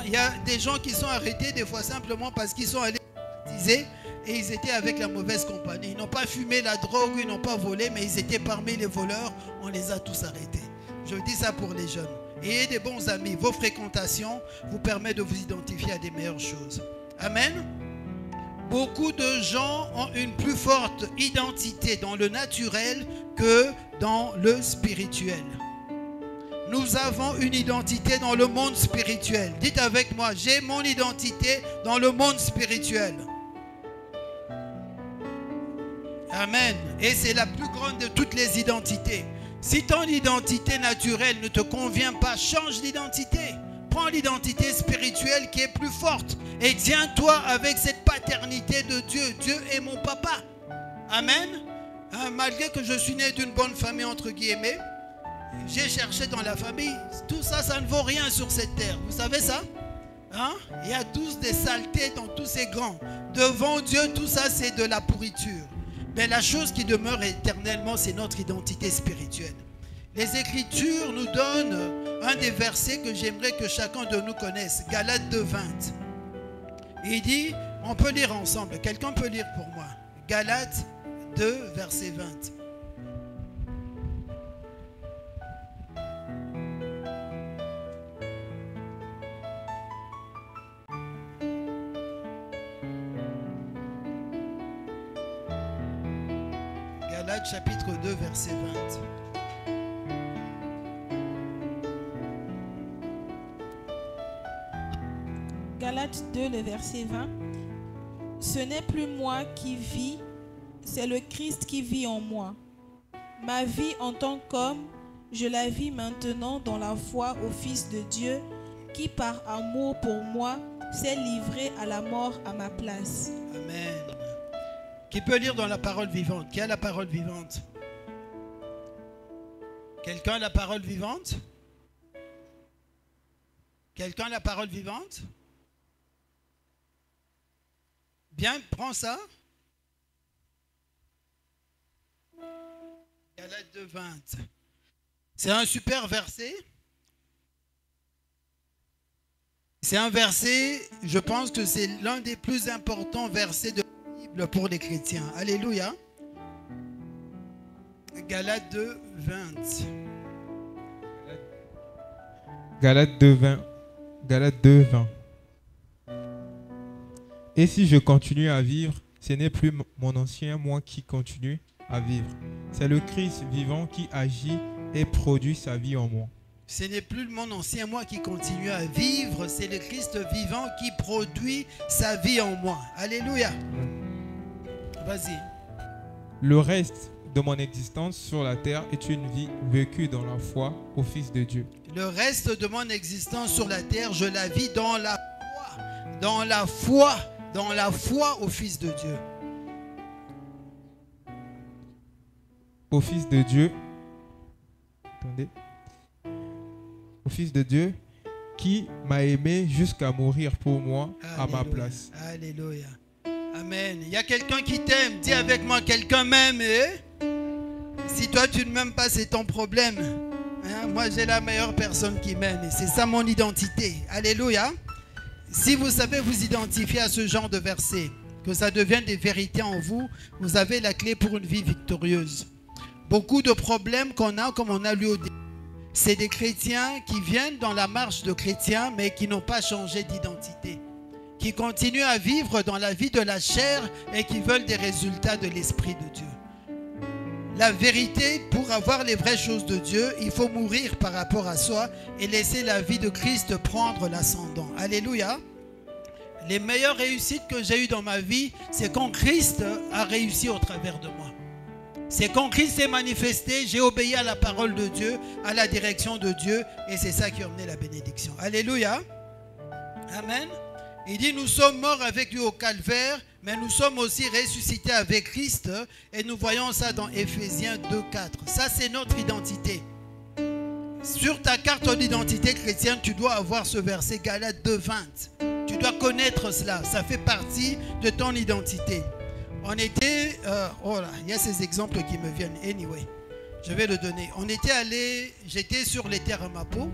Il y a des gens qui sont arrêtés des fois simplement parce qu'ils sont allés baptiser et ils étaient avec la mauvaise compagnie. Ils n'ont pas fumé la drogue, ils n'ont pas volé, mais ils étaient parmi les voleurs. On les a tous arrêtés. Je dis ça pour les jeunes. Ayez des bons amis. Vos fréquentations vous permettent de vous identifier à des meilleures choses. Amen. Beaucoup de gens ont une plus forte identité dans le naturel que dans le spirituel. Nous avons une identité dans le monde spirituel. Dites avec moi, j'ai mon identité dans le monde spirituel. Amen. Et c'est la plus grande de toutes les identités. Si ton identité naturelle ne te convient pas, change d'identité. Prends l'identité spirituelle qui est plus forte et tiens-toi avec cette paternité de Dieu. Dieu est mon papa. Amen. Malgré que je suis né d'une bonne famille, entre guillemets, j'ai cherché dans la famille. Tout ça, ça ne vaut rien sur cette terre. Vous savez ça? Hein? Il y a tous des saletés dans tous ces grands. Devant Dieu, tout ça, c'est de la pourriture. Mais la chose qui demeure éternellement, c'est notre identité spirituelle. Les Écritures nous donnent un des versets que j'aimerais que chacun de nous connaisse. Galates 2:20. Il dit, on peut lire ensemble. Quelqu'un peut lire pour moi. Galates 2, verset 20. Galates chapitre 2, verset 20. Galates 2, le verset 20. Ce n'est plus moi qui vis, c'est le Christ qui vit en moi. Ma vie en tant qu'homme, je la vis maintenant dans la foi au Fils de Dieu, qui par amour pour moi s'est livré à la mort à ma place. Amen. Qui peut lire dans la parole vivante? Qui a la parole vivante? Quelqu'un a la parole vivante? Quelqu'un a la parole vivante? Bien, prends ça. Galates 2:20. C'est un super verset. C'est un verset, je pense que c'est l'un des plus importants versets de la Bible pour les chrétiens. Alléluia. Galates 2:20. Galates 2:20. Galates 2:20. Et si je continue à vivre, ce n'est plus mon ancien moi qui continue à vivre. C'est le Christ vivant qui agit et produit sa vie en moi. Ce n'est plus mon ancien moi qui continue à vivre, c'est le Christ vivant qui produit sa vie en moi. Alléluia. Vas-y. Le reste de mon existence sur la terre est une vie vécue dans la foi au Fils de Dieu. Le reste de mon existence sur la terre, je la vis dans la foi. Dans la foi. Dans la foi au Fils de Dieu. Au Fils de Dieu. Attendez. Au Fils de Dieu qui m'a aimé jusqu'à mourir pour moi. Alléluia. À ma place. Alléluia. Amen. Il y a quelqu'un qui t'aime. Dis avec moi, quelqu'un m'aime. Si toi tu ne m'aimes pas, c'est ton problème. Hein? Moi j'ai la meilleure personne qui m'aime. Et c'est ça mon identité. Alléluia. Si vous savez vous identifier à ce genre de verset, que ça devienne des vérités en vous, vous avez la clé pour une vie victorieuse. Beaucoup de problèmes qu'on a, comme on a lu au début, c'est des chrétiens qui viennent dans la marche de chrétiens, mais qui n'ont pas changé d'identité, qui continuent à vivre dans la vie de la chair et qui veulent des résultats de l'Esprit de Dieu. La vérité, pour avoir les vraies choses de Dieu, il faut mourir par rapport à soi et laisser la vie de Christ prendre l'ascendant. Alléluia. Les meilleures réussites que j'ai eues dans ma vie, c'est quand Christ a réussi au travers de moi. C'est quand Christ s'est manifesté, j'ai obéi à la parole de Dieu, à la direction de Dieu, et c'est ça qui a emmené la bénédiction. Alléluia. Amen. Il dit, nous sommes morts avec lui au calvaire, mais nous sommes aussi ressuscités avec Christ. Et nous voyons ça dans Éphésiens 2:4. Ça, c'est notre identité. Sur ta carte d'identité chrétienne, tu dois avoir ce verset Galates 2:20. Tu dois connaître cela. Ça fait partie de ton identité. On était... oh là, il y a ces exemples qui me viennent. Anyway, je vais le donner. On était allé... J'étais sur les terres à Mapo.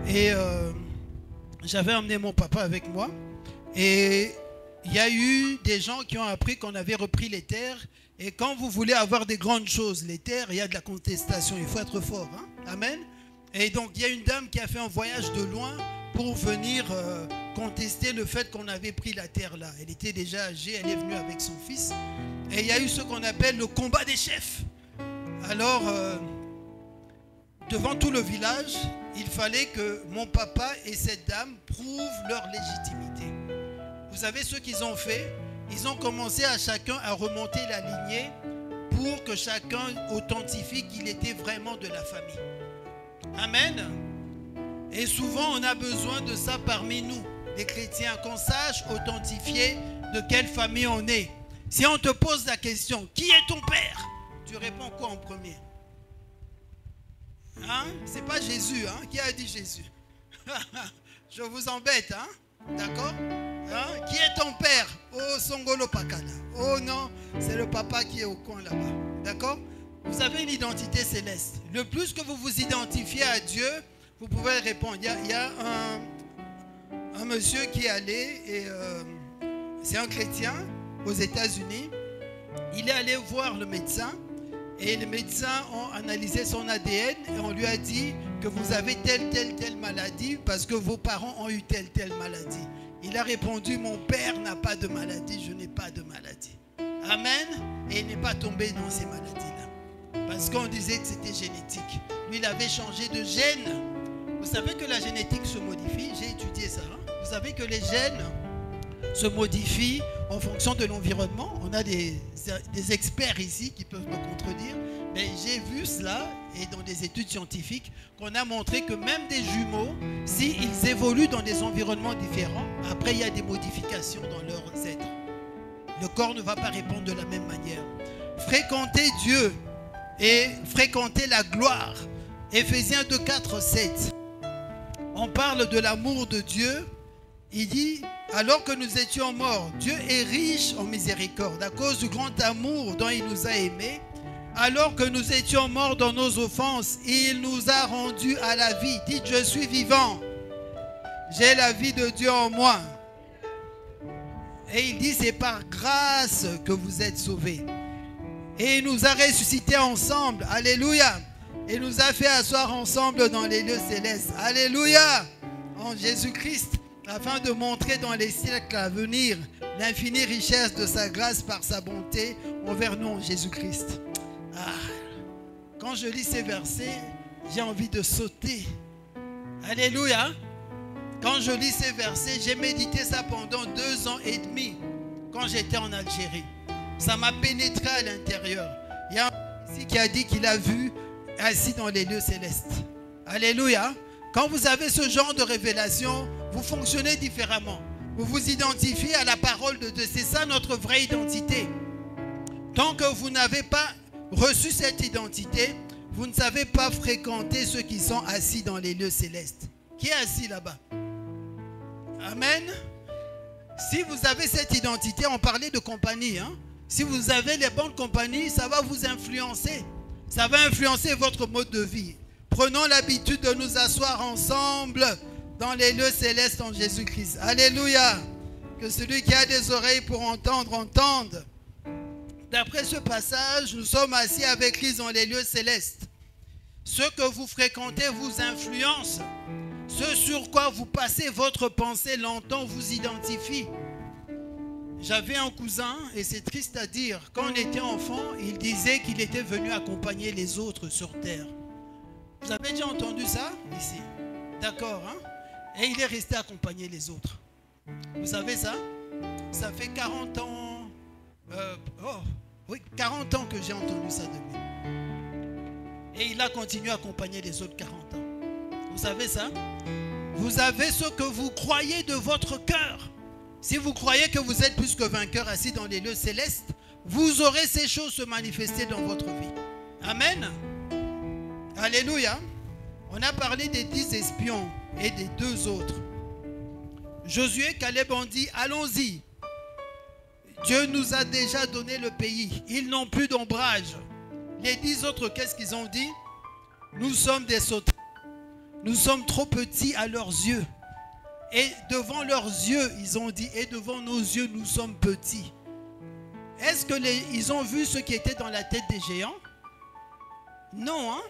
Et j'avais emmené mon papa avec moi. Et il y a eu des gens qui ont appris qu'on avait repris les terres. Et quand vous voulez avoir des grandes choses, les terres, il y a de la contestation. Il faut être fort. Hein? Amen. Et donc, il y a une dame qui a fait un voyage de loin pour venir contester le fait qu'on avait pris la terre là. Elle était déjà âgée, elle est venue avec son fils. Et il y a eu ce qu'on appelle le combat des chefs. Alors, devant tout le village, il fallait que mon papa et cette dame prouvent leur légitimité. Vous savez ce qu'ils ont fait? Ils ont commencé à chacun à remonter la lignée pour que chacun authentifie qu'il était vraiment de la famille. Amen. Et souvent, on a besoin de ça parmi nous, les chrétiens, qu'on sache authentifier de quelle famille on est. Si on te pose la question, qui est ton père? Tu réponds quoi en premier? Hein? C'est pas Jésus, hein? Qui a dit Jésus? Je vous embête, hein? D'accord? Hein? Qui est ton père? Oh, Songolo Pakala. Oh non, c'est le papa qui est au coin là-bas. D'accord? Vous avez une identité céleste. Le plus que vous vous identifiez à Dieu, vous pouvez répondre. Il y a un monsieur qui est allé, et c'est un chrétien aux États-Unis. Il est allé voir le médecin. Et les médecins ont analysé son ADN et on lui a dit que vous avez telle maladie parce que vos parents ont eu telle maladie. Il a répondu, mon père n'a pas de maladie, je n'ai pas de maladie. Amen. Et il n'est pas tombé dans ces maladies-là. Parce qu'on disait que c'était génétique. Lui, il avait changé de gène. Vous savez que la génétique se modifie, j'ai étudié ça. Hein? Vous savez que les gènes se modifient en fonction de l'environnement. On a des experts ici qui peuvent me contredire, mais j'ai vu cela et dans des études scientifiques qu'on a montré que même des jumeaux, s'ils évoluent dans des environnements différents, après il y a des modifications dans leurs êtres. Le corps ne va pas répondre de la même manière. Fréquenter Dieu et fréquenter la gloire. Éphésiens 2, 4, 7. On parle de l'amour de Dieu. Il dit, alors que nous étions morts, Dieu est riche en miséricorde à cause du grand amour dont il nous a aimés. Alors que nous étions morts dans nos offenses, il nous a rendus à la vie. Dites, je suis vivant. J'ai la vie de Dieu en moi. Et il dit, c'est par grâce que vous êtes sauvés. Et il nous a ressuscités ensemble. Alléluia. Et nous a fait asseoir ensemble dans les lieux célestes. Alléluia. En Jésus-Christ. Afin de montrer dans les siècles à venir l'infinie richesse de sa grâce par sa bonté envers nous en Jésus-Christ. Ah, quand je lis ces versets, j'ai envie de sauter. Alléluia. Quand je lis ces versets, j'ai médité ça pendant 2 ans et demi quand j'étais en Algérie. Ça m'a pénétré à l'intérieur. Il y a un ici qui a dit qu'il a vu assis dans les lieux célestes. Alléluia. Quand vous avez ce genre de révélation, vous fonctionnez différemment. Vous vous identifiez à la parole de Dieu. C'est ça notre vraie identité. Tant que vous n'avez pas reçu cette identité, vous ne savez pas fréquenter ceux qui sont assis dans les lieux célestes. Qui est assis là-bas? Amen. Si vous avez cette identité, on parlait de compagnie. Hein? Si vous avez les bonnes compagnies, ça va vous influencer. Ça va influencer votre mode de vie. Prenons l'habitude de nous asseoir ensemble dans les lieux célestes en Jésus-Christ. Alléluia. Que celui qui a des oreilles pour entendre, entende. D'après ce passage, nous sommes assis avec Christ dans les lieux célestes. Ce que vous fréquentez vous influence. Ce sur quoi vous passez votre pensée longtemps vous identifie. J'avais un cousin, et c'est triste à dire, quand on était enfant, il disait qu'il était venu accompagner les autres sur terre. Vous avez déjà entendu ça ici? D'accord, hein? Et il est resté accompagner les autres. Vous savez ça? Ça fait 40 ans... 40 ans que j'ai entendu ça de lui. Et il a continué à accompagner les autres 40 ans. Vous savez ça? Vous avez ce que vous croyez de votre cœur. Si vous croyez que vous êtes plus que vainqueur assis dans les lieux célestes, vous aurez ces choses se manifester dans votre vie. Amen. Alléluia. On a parlé des 10 espions et des 2 autres. Josué, Caleb ont dit, allons-y. Dieu nous a déjà donné le pays. Ils n'ont plus d'ombrage. Les 10 autres, qu'est-ce qu'ils ont dit? Nous sommes des sauterelles. Nous sommes trop petits à leurs yeux. Et devant leurs yeux, ils ont dit, et devant nos yeux, nous sommes petits. Est-ce qu'ils ont vu ce qui était dans la tête des géants? Non, hein?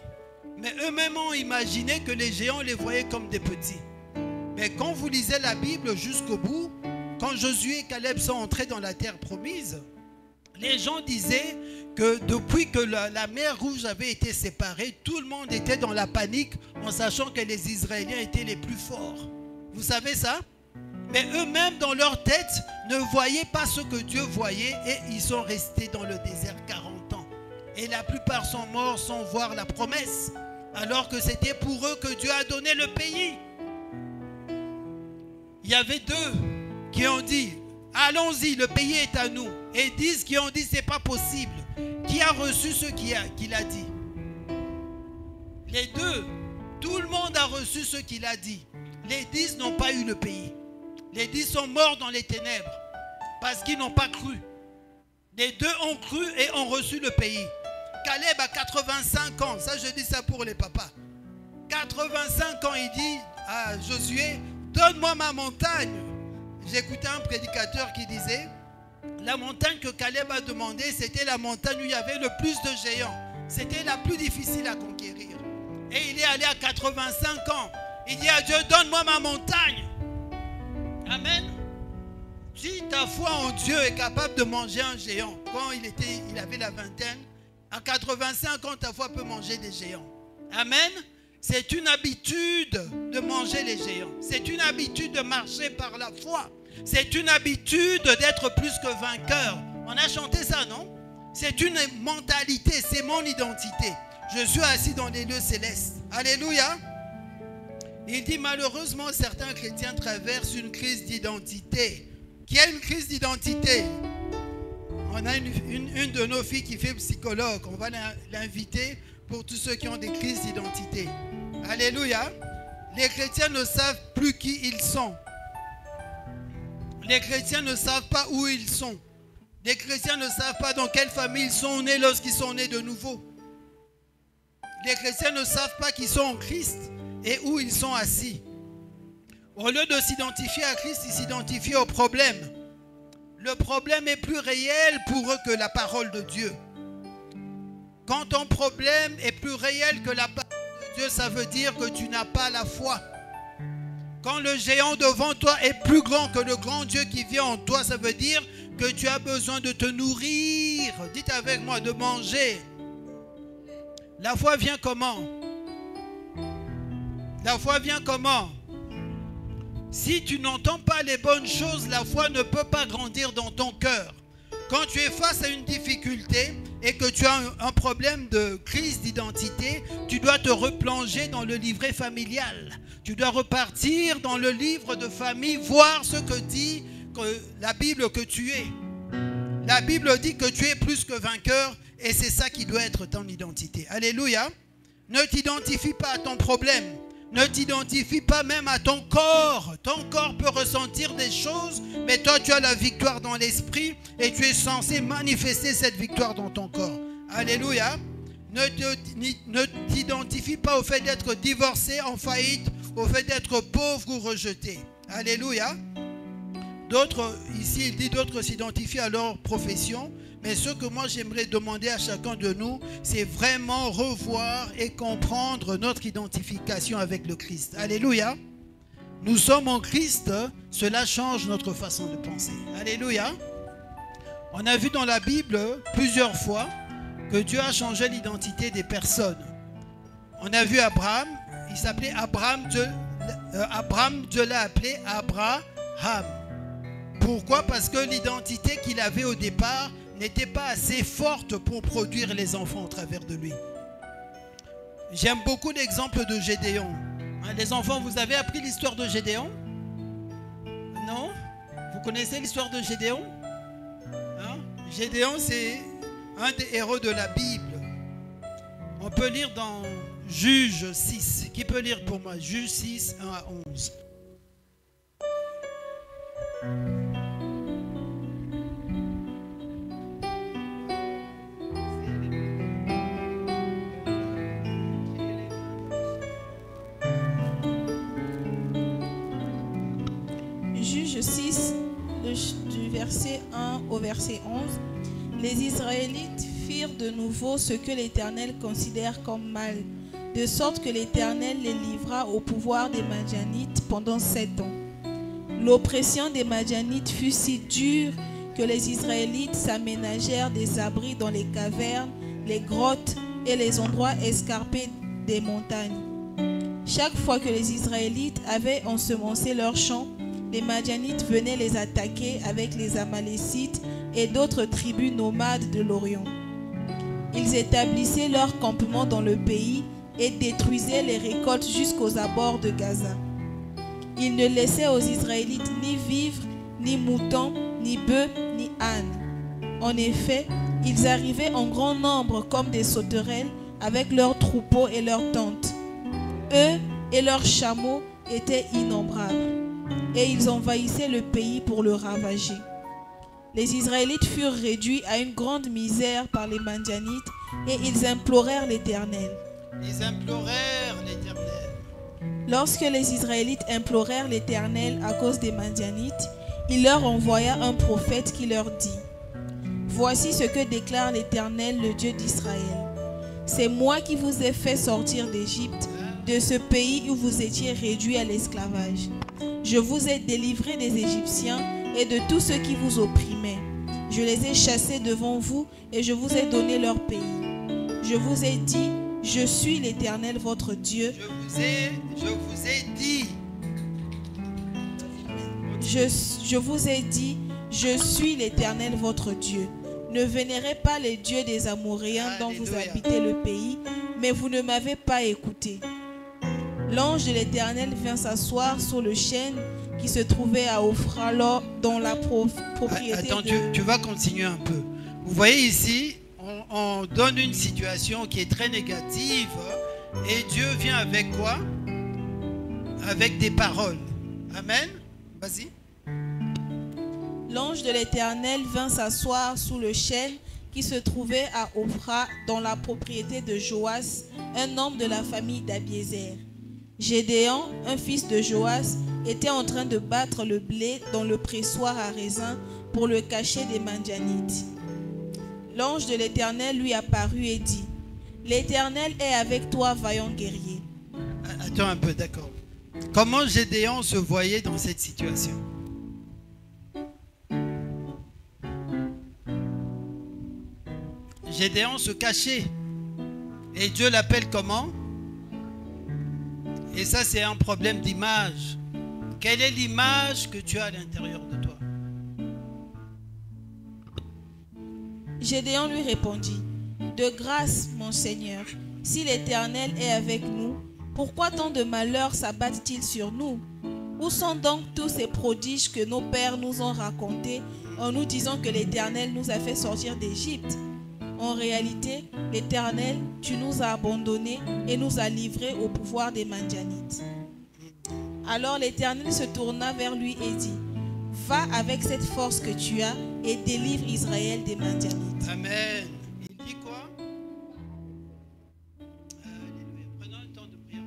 Mais eux-mêmes ont imaginé que les géants les voyaient comme des petits. Mais quand vous lisez la Bible jusqu'au bout, quand Josué et Caleb sont entrés dans la terre promise, les gens disaient que depuis que la mer Rouge avait été séparée, tout le monde était dans la panique en sachant que les Israéliens étaient les plus forts. Vous savez ça? Mais eux-mêmes, dans leur tête, ne voyaient pas ce que Dieu voyait et ils sont restés dans le désert 40 ans. Et la plupart sont morts sans voir la promesse, alors que c'était pour eux que Dieu a donné le pays. Il y avait 2 qui ont dit, allons-y, le pays est à nous. Et 10 qui ont dit, c'est pas possible. Qui a reçu ce qu'il a dit? Les deux, tout le monde a reçu ce qu'il a dit. Les 10 n'ont pas eu le pays. Les 10 sont morts dans les ténèbres parce qu'ils n'ont pas cru. Les deux ont cru et ont reçu le pays. Caleb a 85 ans. Ça, je dis ça pour les papas. 85 ans, il dit à Josué, donne-moi ma montagne. J'écoutais un prédicateur qui disait, la montagne que Caleb a demandé, c'était la montagne où il y avait le plus de géants. C'était la plus difficile à conquérir. Et il est allé à 85 ans. Il dit à Dieu, donne-moi ma montagne. Amen. Si ta foi en Dieu est capable de manger un géant, quand il avait la vingtaine, à 85 ans, ta foi peut manger des géants. Amen. C'est une habitude de manger les géants. C'est une habitude de marcher par la foi. C'est une habitude d'être plus que vainqueur. On a chanté ça, non? C'est une mentalité, c'est mon identité. Je suis assis dans les lieux célestes. Alléluia. Il dit malheureusement certains chrétiens traversent une crise d'identité. Qui a une crise d'identité? On a une de nos filles qui fait psychologue. On va l'inviter pour tous ceux qui ont des crises d'identité. Alléluia. Les chrétiens ne savent plus qui ils sont. Les chrétiens ne savent pas où ils sont. Les chrétiens ne savent pas dans quelle famille ils sont nés lorsqu'ils sont nés de nouveau. Les chrétiens ne savent pas qu'ils sont en Christ et où ils sont assis. Au lieu de s'identifier à Christ, ils s'identifient au problème. Le problème est plus réel pour eux que la parole de Dieu. Quand ton problème est plus réel que la parole de Dieu, ça veut dire que tu n'as pas la foi. Quand le géant devant toi est plus grand que le grand Dieu qui vit en toi, ça veut dire que tu as besoin de te nourrir. Dites avec moi, de manger. La foi vient comment? La foi vient comment? Si tu n'entends pas les bonnes choses, la foi ne peut pas grandir dans ton cœur. Quand tu es face à une difficulté et que tu as un problème de crise d'identité, tu dois te replonger dans le livret familial. Tu dois repartir dans le livre de famille, voir ce que dit la Bible que tu es. La Bible dit que tu es plus que vainqueur et c'est ça qui doit être ton identité. Alléluia. Ne t'identifie pas à ton problème. Ne t'identifie pas même à ton corps. Ton corps peut ressentir des choses, mais toi tu as la victoire dans l'esprit et tu es censé manifester cette victoire dans ton corps. Alléluia. Ne t'identifie pas au fait d'être divorcé, en faillite, au fait d'être pauvre ou rejeté. Alléluia. D'autres, ici il dit d'autres s'identifient à leur profession. Mais ce que moi j'aimerais demander à chacun de nous, c'est vraiment revoir et comprendre notre identification avec le Christ. Alléluia. Nous sommes en Christ, cela change notre façon de penser. Alléluia. On a vu dans la Bible plusieurs fois que Dieu a changé l'identité des personnes. On a vu Abraham, il s'appelait Abraham, Dieu l'a appelé Abraham. Pourquoi? Parce que l'identité qu'il avait au départ n'était pas assez forte pour produire les enfants au travers de lui. J'aime beaucoup l'exemple de Gédéon. Les enfants, vous avez appris l'histoire de Gédéon? Non? Vous connaissez l'histoire de Gédéon? Gédéon, c'est un des héros de la Bible. On peut lire dans Juge 6. Qui peut lire pour moi? Juge 6, 1 à 11. Juge 6, du verset 1 au verset 11. Les Israélites firent de nouveau ce que l'Éternel considère comme mal, de sorte que l'Éternel les livra au pouvoir des Madianites pendant 7 ans. L'oppression des Madianites fut si dure que les Israélites s'aménagèrent des abris dans les cavernes, les grottes et les endroits escarpés des montagnes. Chaque fois que les Israélites avaient ensemencé leurs champs, les Madianites venaient les attaquer avec les Amalécites et d'autres tribus nomades de l'Orient. Ils établissaient leur campement dans le pays et détruisaient les récoltes jusqu'aux abords de Gaza. Ils ne laissaient aux Israélites ni vivres, ni moutons, ni bœufs, ni ânes. En effet, ils arrivaient en grand nombre comme des sauterelles avec leurs troupeaux et leurs tentes. Eux et leurs chameaux étaient innombrables, et ils envahissaient le pays pour le ravager. Les Israélites furent réduits à une grande misère par les Madianites, et ils implorèrent l'Éternel. Ils implorèrent l'Éternel. Lorsque les Israélites implorèrent l'Éternel à cause des Madianites, il leur envoya un prophète qui leur dit: Voici ce que déclare l'Éternel, le Dieu d'Israël. C'est moi qui vous ai fait sortir d'Égypte, de ce pays où vous étiez réduits à l'esclavage. Je vous ai délivrés des Égyptiens et de tous ceux qui vous opprimaient. Je les ai chassés devant vous et je vous ai donné leur pays. Je vous ai dit: Je suis l'Éternel votre Dieu. Je vous ai dit. Je vous ai dit: Je suis l'Éternel votre Dieu. Ne vénérez pas les dieux des Amoréens dont vous habitez le pays, mais vous ne m'avez pas écouté. L'ange de l'Éternel vint s'asseoir sur le chêne qui se trouvait à Ophra, dans la propriété Attends, tu vas continuer un peu. Vous voyez ici, on donne une situation qui est très négative et Dieu vient avec quoi? Avec des paroles. Amen. Vas-y. L'ange de l'Éternel vint s'asseoir sous le chêne qui se trouvait à Ophra, dans la propriété de Joas, un homme de la famille d'Abiézer. Gédéon, un fils de Joas, était en train de battre le blé dans le pressoir à raisin pour le cacher des Madianites. L'ange de l'Éternel lui apparut et dit: L'Éternel est avec toi, vaillant guerrier. Attends un peu, d'accord. Comment Gédéon se voyait dans cette situation? Gédéon se cachait. Et Dieu l'appelle comment? Et ça, c'est un problème d'image. Quelle est l'image que tu as à l'intérieur de toi? Gédéon lui répondit: De grâce, mon Seigneur, si l'Éternel est avec nous, pourquoi tant de malheurs s'abattent-ils sur nous? Où sont donc tous ces prodiges que nos pères nous ont racontés en nous disant que l'Éternel nous a fait sortir d'Égypte? En réalité, l'Éternel, tu nous as abandonnés et nous as livrés au pouvoir des Madianites. Alors l'Éternel se tourna vers lui et dit: Va avec cette force que tu as et délivre Israël des Madianites. Amen. Il dit quoi? Alléluia. Prenons le temps de prier.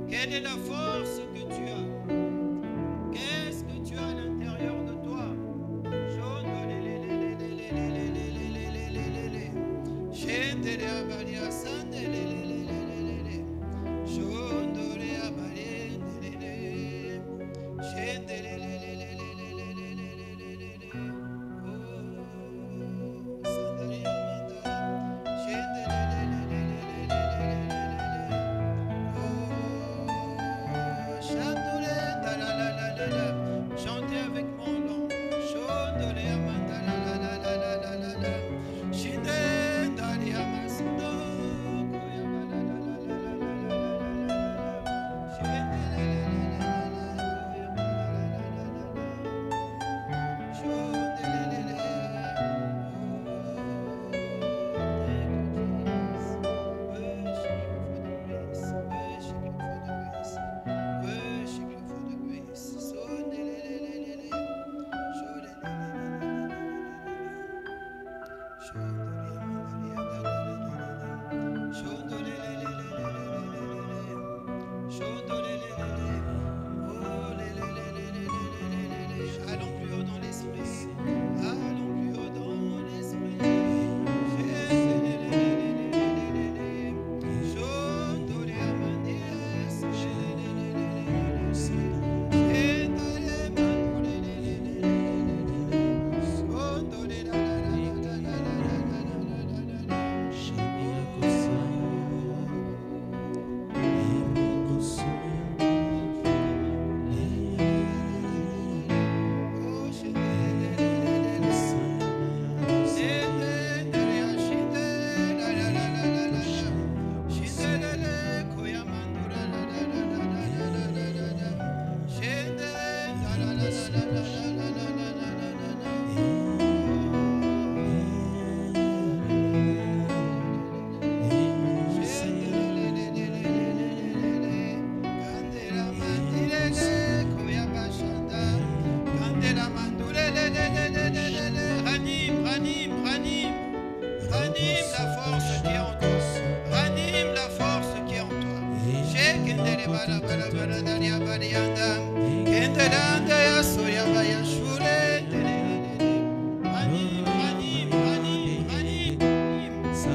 Quelle est la force que tu as? Qu'est-ce que tu as à l'intérieur de toi?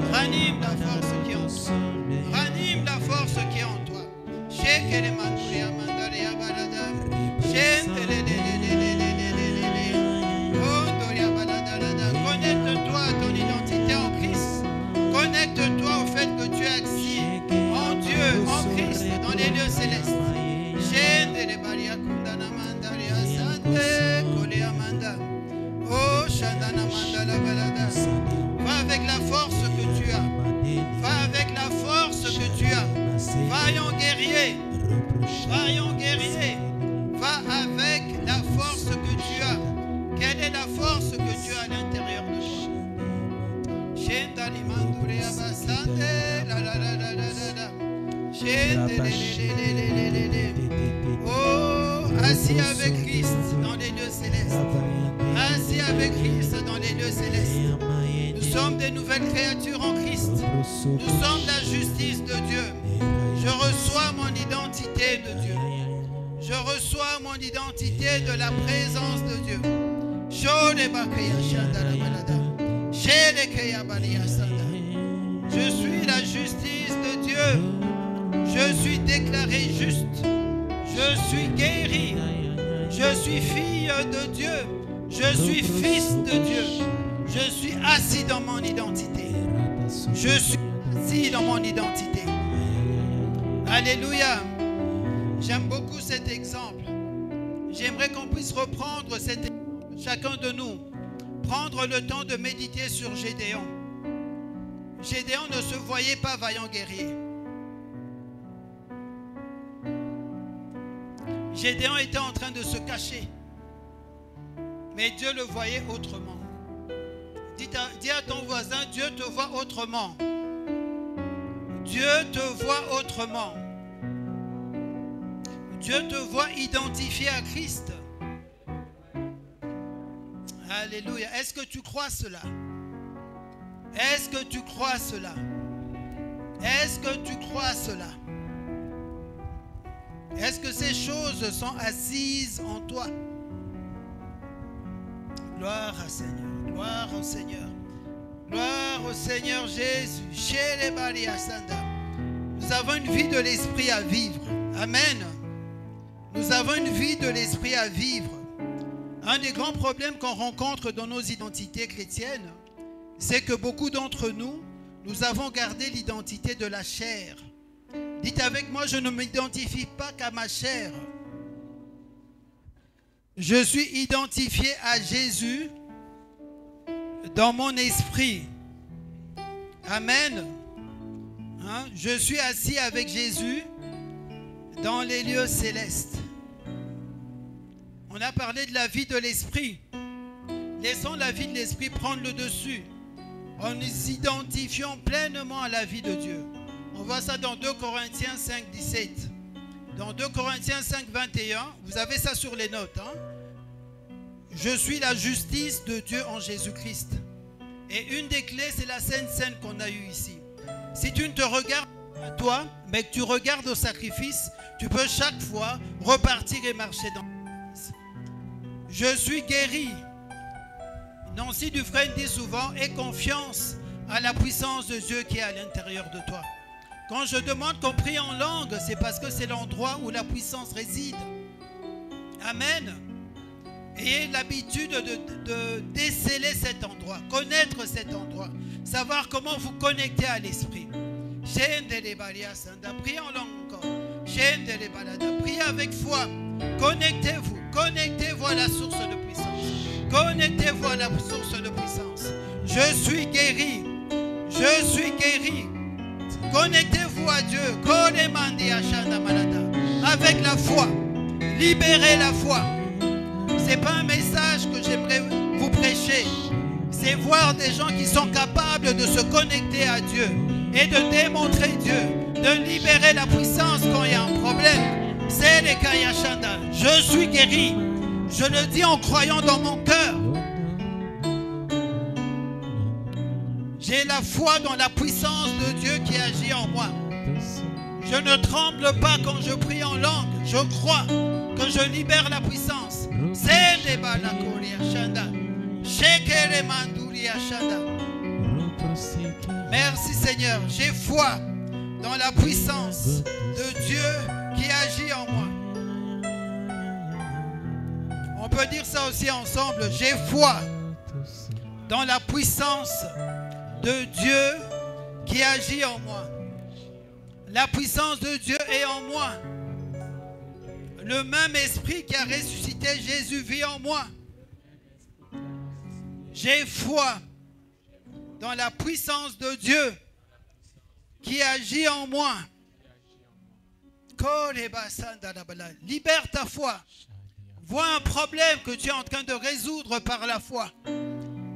Ranime la force qui est en toi. Ranime la force qui est en toi. Connecte-toi à ton identité en Christ. Connecte-toi au fait que tu es assis en Dieu, en Christ, dans les lieux célestes. Oh, va avec la force que tu as. Va avec la force que tu as. Vaillant guerrier. Vaillant guerrier. Va avec la force que tu as. Quelle est la force que tu as à l'intérieur de toi? Oh, assis avec Christ dans les lieux célestes. Assis avec Christ dans les lieux célestes. Nous sommes des nouvelles créatures en Christ. Nous sommes la justice de Dieu. Je reçois mon identité de Dieu. Je reçois mon identité de la présence de Dieu. Je suis la justice de Dieu. Je suis déclaré juste. Je suis guéri. Je suis fille de Dieu. Je suis fils de Dieu. Je suis assis dans mon identité. Je suis assis dans mon identité. Alléluia. J'aime beaucoup cet exemple. J'aimerais qu'on puisse reprendre cet exemple, chacun de nous. Prendre le temps de méditer sur Gédéon. Gédéon ne se voyait pas vaillant guerrier. Gédéon était en train de se cacher. Mais Dieu le voyait autrement. Dis à ton voisin, Dieu te voit autrement. Dieu te voit autrement. Dieu te voit identifié à Christ. Alléluia. Est-ce que tu crois cela? Est-ce que tu crois cela? Est-ce que tu crois cela? Est-ce que ces choses sont assises en toi? Gloire au Seigneur. Gloire au Seigneur. Gloire au Seigneur Jésus. Chez les Baliasanda. Nous avons une vie de l'esprit à vivre. Amen. Nous avons une vie de l'esprit à vivre. Un des grands problèmes qu'on rencontre dans nos identités chrétiennes, c'est que beaucoup d'entre nous, nous avons gardé l'identité de la chair. Dites avec moi, je ne m'identifie pas qu'à ma chair. Je suis identifié à Jésus dans mon esprit. Amen. Hein? Je suis assis avec Jésus dans les lieux célestes. On a parlé de la vie de l'esprit. Laissons la vie de l'esprit prendre le dessus en nous identifiant pleinement à la vie de Dieu. On voit ça dans 2 Corinthiens 5, 17. Dans 2 Corinthiens 5, 21, vous avez ça sur les notes. Hein? Je suis la justice de Dieu en Jésus-Christ. Et une des clés, c'est la Sainte Seine qu'on a eue ici. Si tu ne te regardes pas à toi, mais que tu regardes au sacrifice, tu peux chaque fois repartir et marcher dans la justice. Je suis guéri. Nancy Dufresne dit souvent, aie confiance à la puissance de Dieu qui est à l'intérieur de toi. Quand je demande qu'on prie en langue, c'est parce que c'est l'endroit où la puissance réside. Amen. Ayez l'habitude de déceler cet endroit, connaître cet endroit, savoir comment vous connecter à l'esprit. Priez en langue encore. Priez avec foi. Connectez-vous. Connectez-vous à la source de puissance. Connectez-vous à la source de puissance. Je suis guéri. Je suis guéri. Connectez-vous à Dieu. Avec la foi. Libérez la foi. Ce n'est pas un message que j'aimerais vous prêcher. C'est voir des gens qui sont capables de se connecter à Dieu et de démontrer Dieu, de libérer la puissance quand il y a un problème. C'est les Kayashanda. Je suis guéri. Je le dis en croyant dans mon cœur. J'ai la foi dans la puissance de Dieu qui agit en moi. Je ne tremble pas quand je prie en langue. Je crois que je libère la puissance. Merci Seigneur. J'ai foi dans la puissance de Dieu qui agit en moi. On peut dire ça aussi ensemble. J'ai foi dans la puissance de Dieu qui agit en moi. La puissance de Dieu est en moi. Le même esprit qui a ressuscité Jésus vit en moi. J'ai foi dans la puissance de Dieu qui agit en moi. Libère ta foi. Vois un problème que tu es en train de résoudre par la foi.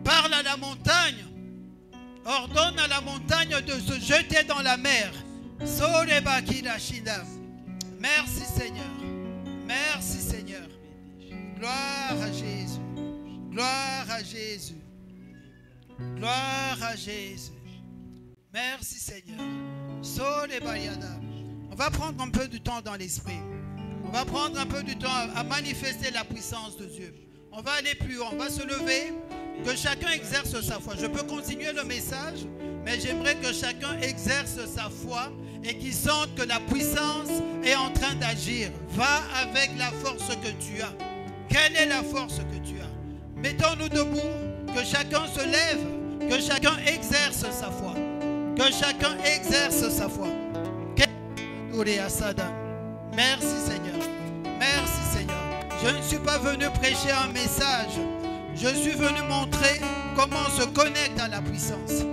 Parle à la montagne. Ordonne à la montagne de se jeter dans la mer. Merci Seigneur. Merci Seigneur. Gloire à Jésus. Gloire à Jésus. Gloire à Jésus. Merci Seigneur. On va prendre un peu de temps dans l'esprit. On va prendre un peu de temps à manifester la puissance de Dieu. On va aller plus haut. On va se lever. Que chacun exerce sa foi. Je peux continuer le message, mais j'aimerais que chacun exerce sa foi et qu'il sente que la puissance est en train d'agir. Va avec la force que tu as. Quelle est la force que tu as? Mettons-nous debout, que chacun se lève, que chacun exerce sa foi. Que chacun exerce sa foi. Merci Seigneur. Merci Seigneur. Je ne suis pas venu prêcher un message. Je suis venu montrer comment on se connecte à la puissance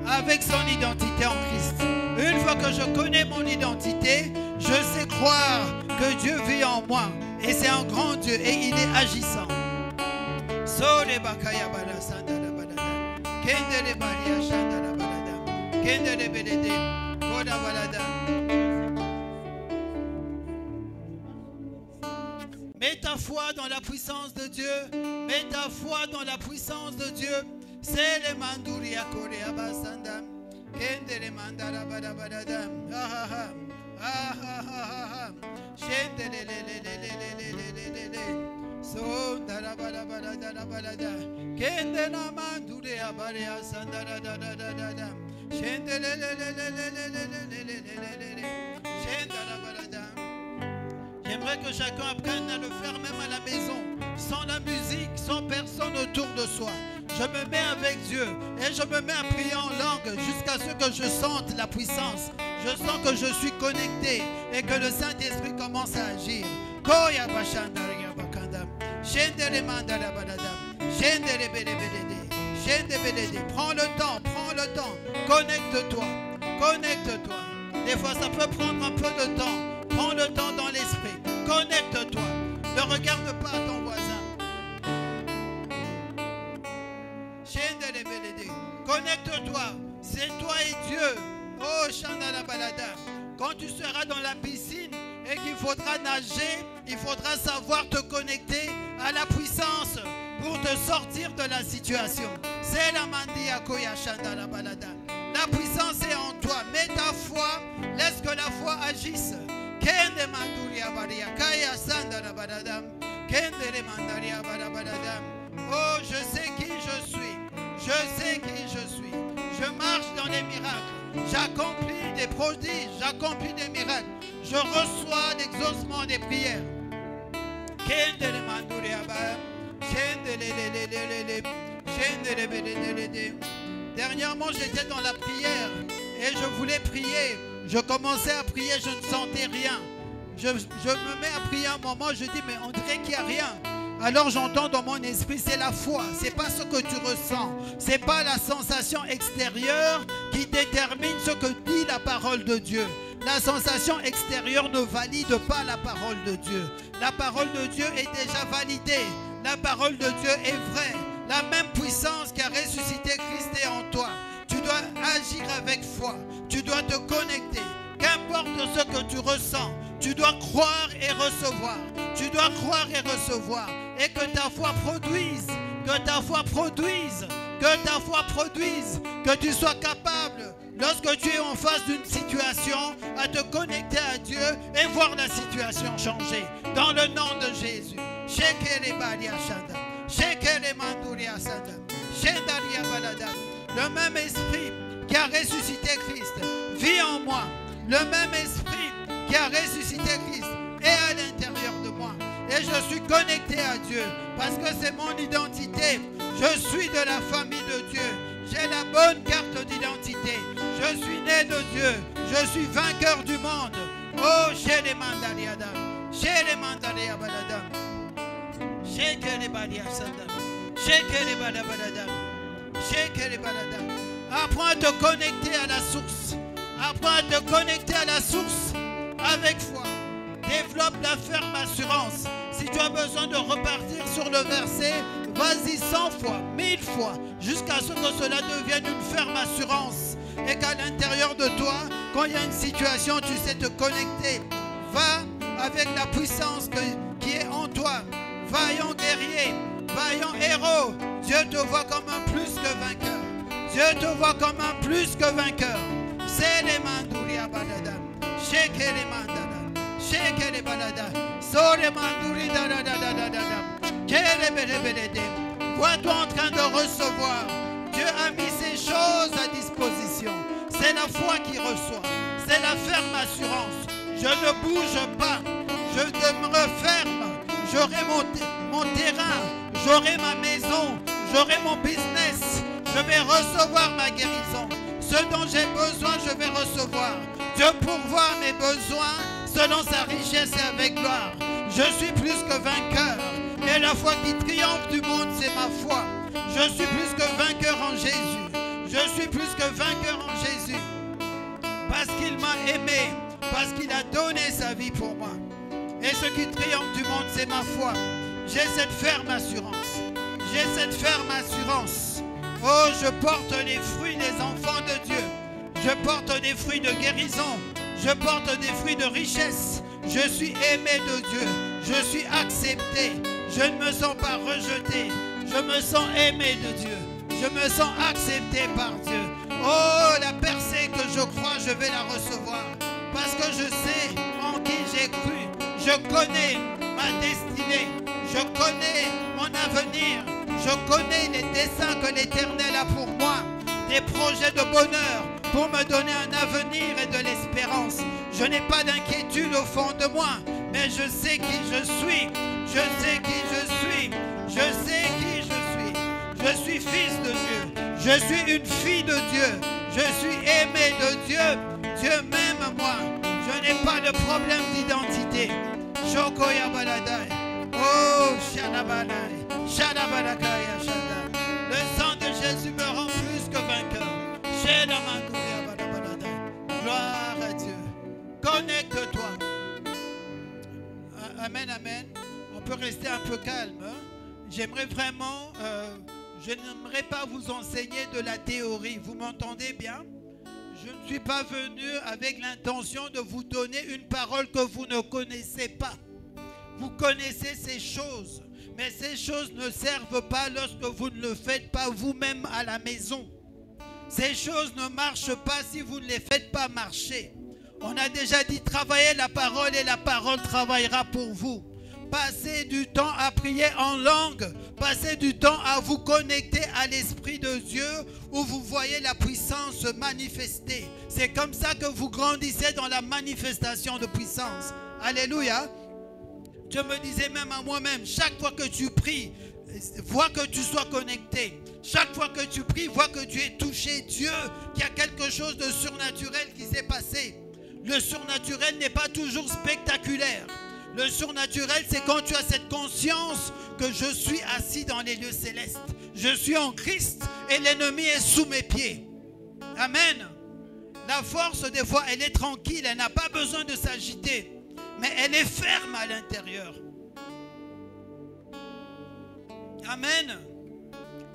avec son identité en Christ. Une fois que je connais mon identité, je sais croire que Dieu vit en moi. Et c'est un grand Dieu et il est agissant. Mets ta foi dans la puissance de Dieu. Mets ta foi dans la puissance de Dieu. C'est le manduria korea basandam. Kende le mandara bada bada dam. Ah ah ah. Ah ah ah ah. Shende le le le le le le le le le. So dara bada bada dara bada da. Kende na manduria baria sandara da da da da da. Shende le le le le le le le le le le le. Shende bada da. J'aimerais que chacun apprenne à le faire même à la maison, sans la musique, sans personne autour de soi. Je me mets avec Dieu et je me mets à prier en langue jusqu'à ce que je sente la puissance. Je sens que je suis connecté et que le Saint-Esprit commence à agir. Prends le temps, connecte-toi, connecte-toi. Des fois ça peut prendre un peu de temps. Prends le temps dans l'esprit. Connecte-toi. Ne regarde pas ton voisin. Connecte-toi. C'est toi et Dieu. Oh, Chandala Balada. Quand tu seras dans la piscine et qu'il faudra nager, il faudra savoir te connecter à la puissance pour te sortir de la situation. C'est la Mandia Koya Chandala Balada. La puissance est en toi. Mets ta foi. Laisse que la foi agisse. Kende manduria baria kaya sandara badadam. Kende mandaria badabadam. Oh, je sais qui je suis. Je sais qui je suis. Je marche dans les miracles. J'accomplis des prodiges. J'accomplis des miracles. Je reçois l'exaucement des prières. Kende manduria ba. Kende le. Kende le. Dernièrement, j'étais dans la prière et je voulais prier. Je commençais à prier, je ne sentais rien. Je me mets à prier un moment, je dis, mais on dirait qu'il n'y a rien. Alors j'entends dans mon esprit, c'est la foi. Ce n'est pas ce que tu ressens. Ce n'est pas la sensation extérieure qui détermine ce que dit la parole de Dieu. La sensation extérieure ne valide pas la parole de Dieu. La parole de Dieu est déjà validée. La parole de Dieu est vraie. La même puissance qui a ressuscité Christ est en toi. Tu dois agir avec foi. Tu dois te connecter. Qu'importe ce que tu ressens, tu dois croire et recevoir. Tu dois croire et recevoir. Et que ta foi produise. Que ta foi produise. Que ta foi produise. Que tu sois capable lorsque tu es en face d'une situation, à te connecter à Dieu et voir la situation changer. Dans le nom de Jésus. Le même esprit qui a ressuscité Christ vit en moi. Le même esprit qui a ressuscité Christ est à l'intérieur de moi. Et je suis connecté à Dieu parce que c'est mon identité. Je suis de la famille de Dieu. J'ai la bonne carte d'identité. Je suis né de Dieu. Je suis vainqueur du monde. Oh, chez les mandaliadam. Chez les mandaliabadam. Chez les badiasadam. Chez les badabadam. Chez les badadam. Apprends à te connecter à la source. Apprends à te connecter à la source avec foi. Développe la ferme assurance. Si tu as besoin de repartir sur le verset, vas-y 100 fois, 1000 fois, jusqu'à ce que cela devienne une ferme assurance. Et qu'à l'intérieur de toi, quand il y a une situation, tu sais te connecter. Va avec la puissance qui est en toi. Vaillant guerrier, vaillant héros. Dieu te voit comme un plus que vainqueur. Dieu te voit comme un plus que vainqueur. C'est les mandouria badada. Shake les mandada. Shake les balada. So les mandouri da da da da da da. Vois-toi en train de recevoir. Dieu a mis ces choses à disposition. C'est la foi qui reçoit. C'est la ferme assurance. Je ne bouge pas. Je demeure ferme. J'aurai mon terrain. J'aurai ma maison. J'aurai mon business. Je vais recevoir ma guérison. Ce dont j'ai besoin, je vais recevoir. Dieu pourvoit mes besoins selon sa richesse et avec gloire. Je suis plus que vainqueur. Et la foi qui triomphe du monde, c'est ma foi. Je suis plus que vainqueur en Jésus. Je suis plus que vainqueur en Jésus. Parce qu'il m'a aimé. Parce qu'il a donné sa vie pour moi. Et ce qui triomphe du monde, c'est ma foi. J'ai cette ferme assurance. J'ai cette ferme assurance. Oh, je porte les fruits des enfants de Dieu. Je porte des fruits de guérison. Je porte des fruits de richesse. Je suis aimé de Dieu. Je suis accepté. Je ne me sens pas rejeté. Je me sens aimé de Dieu. Je me sens accepté par Dieu. Oh, la percée que je crois, je vais la recevoir. Parce que je sais en qui j'ai cru. Je connais ma destinée. Je connais mon avenir. Je connais les desseins que l'Éternel a pour moi. Des projets de bonheur pour me donner un avenir et de l'espérance. Je n'ai pas d'inquiétude au fond de moi. Mais je sais qui je suis. Je sais qui je suis. Je sais qui je suis. Je suis fils de Dieu. Je suis une fille de Dieu. Je suis aimé de Dieu. Dieu m'aime moi. Je n'ai pas de problème d'identité. Shokoya baladai. Oh, Shadabalai. Shadabalakaya Shada. Le sang de Jésus me rend plus que vainqueur. Shadamanduya balabaladai. Gloire à Dieu. Connecte-toi. Amen, amen. On peut rester un peu calme. Hein? J'aimerais vraiment, je n'aimerais pas vous enseigner de la théorie. Vous m'entendez bien? Je ne suis pas venu avec l'intention de vous donner une parole que vous ne connaissez pas. Vous connaissez ces choses, mais ces choses ne servent pas lorsque vous ne le faites pas vous-même à la maison. Ces choses ne marchent pas si vous ne les faites pas marcher. On a déjà dit travaillez la parole et la parole travaillera pour vous. Passez du temps à prier en langue. Passez du temps à vous connecter à l'Esprit de Dieu où vous voyez la puissance se manifester. C'est comme ça que vous grandissez dans la manifestation de puissance. Alléluia. Je me disais même à moi-même, chaque fois que tu pries, vois que tu sois connecté. Chaque fois que tu pries, vois que tu es touché. Dieu, qu'il y a quelque chose de surnaturel qui s'est passé. Le surnaturel n'est pas toujours spectaculaire. Le surnaturel, c'est quand tu as cette conscience que je suis assis dans les lieux célestes. Je suis en Christ et l'ennemi est sous mes pieds. Amen. La force, des fois, elle est tranquille. Elle n'a pas besoin de s'agiter. Mais elle est ferme à l'intérieur. Amen.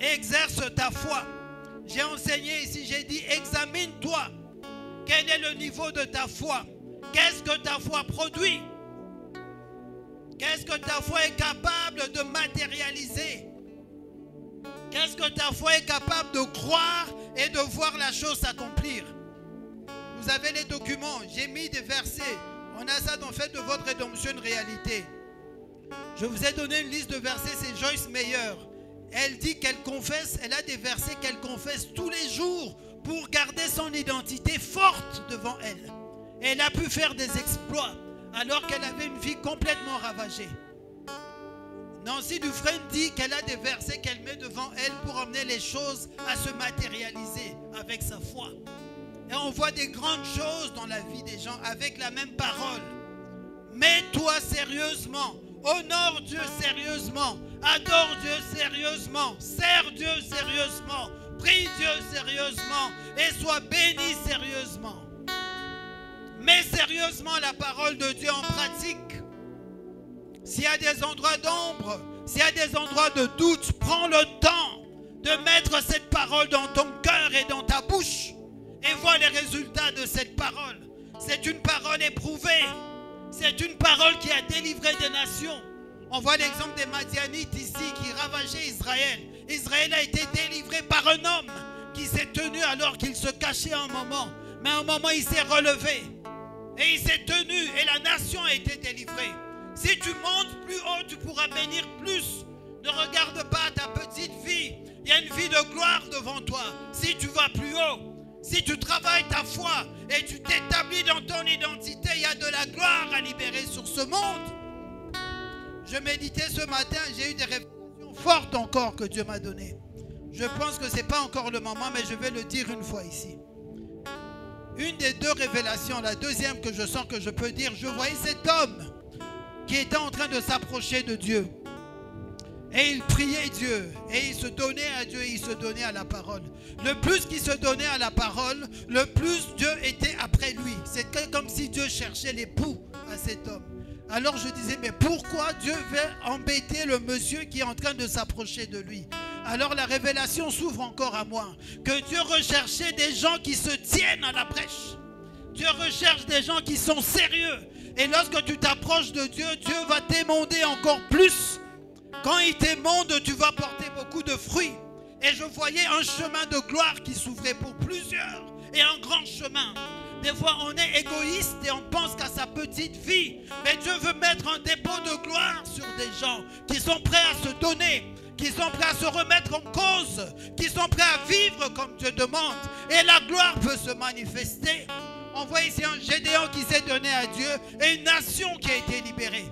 Exerce ta foi. J'ai enseigné ici, j'ai dit, examine-toi. Quel est le niveau de ta foi? Qu'est-ce que ta foi produit? Qu'est-ce que ta foi est capable de matérialiser? Qu'est-ce que ta foi est capable de croire et de voir la chose s'accomplir? Vous avez les documents, j'ai mis des versets. On a ça dans Fête de votre rédemption, une réalité. Je vous ai donné une liste de versets, c'est Joyce Meyer. Elle dit qu'elle confesse, elle a des versets qu'elle confesse tous les jours pour garder son identité forte devant elle. Et elle a pu faire des exploits alors qu'elle avait une vie complètement ravagée. Nancy Dufresne dit qu'elle a des versets qu'elle met devant elle pour emmener les choses à se matérialiser avec sa foi. Et on voit des grandes choses dans la vie des gens avec la même parole. Mets-toi sérieusement, honore Dieu sérieusement, adore Dieu sérieusement, sers Dieu sérieusement, prie Dieu sérieusement et sois béni sérieusement. Mets sérieusement la parole de Dieu en pratique. S'il y a des endroits d'ombre, s'il y a des endroits de doute, prends le temps de mettre cette parole dans ton cœur et dans ta bouche et vois les résultats de cette parole. C'est une parole éprouvée. C'est une parole qui a délivré des nations. On voit l'exemple des Madianites ici qui ravageaient Israël. Israël a été délivré par un homme qui s'est tenu alors qu'il se cachait un moment. Mais à un moment, il s'est relevé. Et il s'est tenu et la nation a été délivrée. Si tu montes plus haut, tu pourras bénir plus. Ne regarde pas ta petite vie. Il y a une vie de gloire devant toi. Si tu vas plus haut, si tu travailles ta foi et tu t'établis dans ton identité, il y a de la gloire à libérer sur ce monde. Je méditais ce matin, j'ai eu des révélations fortes encore que Dieu m'a données. Je pense que ce n'est pas encore le moment, mais je vais le dire une fois ici. Une des deux révélations, la deuxième que je sens que je peux dire, je voyais cet homme qui était en train de s'approcher de Dieu. Et il priait Dieu, et il se donnait à Dieu, et il se donnait à la parole. Le plus qu'il se donnait à la parole, le plus Dieu était après lui. C'était comme si Dieu cherchait l'époux à cet homme. Alors je disais, mais pourquoi Dieu veut embêter le monsieur qui est en train de s'approcher de lui? Alors la révélation s'ouvre encore à moi, que Dieu recherchait des gens qui se tiennent à la brèche. Dieu recherche des gens qui sont sérieux. Et lorsque tu t'approches de Dieu, Dieu va t'émonder encore plus. Quand il t'émonde, tu vas porter beaucoup de fruits. Et je voyais un chemin de gloire qui s'ouvrait pour plusieurs. Et un grand chemin. Des fois, on est égoïste et on pense qu'à sa petite vie. Mais Dieu veut mettre un dépôt de gloire sur des gens qui sont prêts à se donner, qui sont prêts à se remettre en cause, qui sont prêts à vivre comme Dieu demande. Et la gloire peut se manifester. On voit ici un Gédéon qui s'est donné à Dieu et une nation qui a été libérée.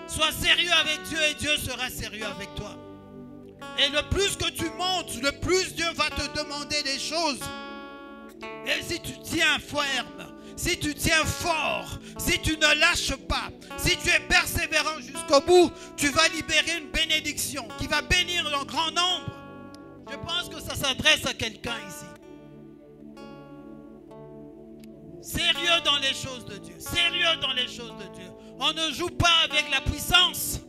Sois sérieux avec Dieu et Dieu sera sérieux avec toi. Et le plus que tu montes, le plus Dieu va te demander des choses. Et si tu tiens ferme, si tu tiens fort, si tu ne lâches pas, si tu es persévérant jusqu'au bout, tu vas libérer une bénédiction qui va bénir un grand nombre. Je pense que ça s'adresse à quelqu'un ici. Sérieux dans les choses de Dieu. Sérieux dans les choses de Dieu. On ne joue pas avec la puissance.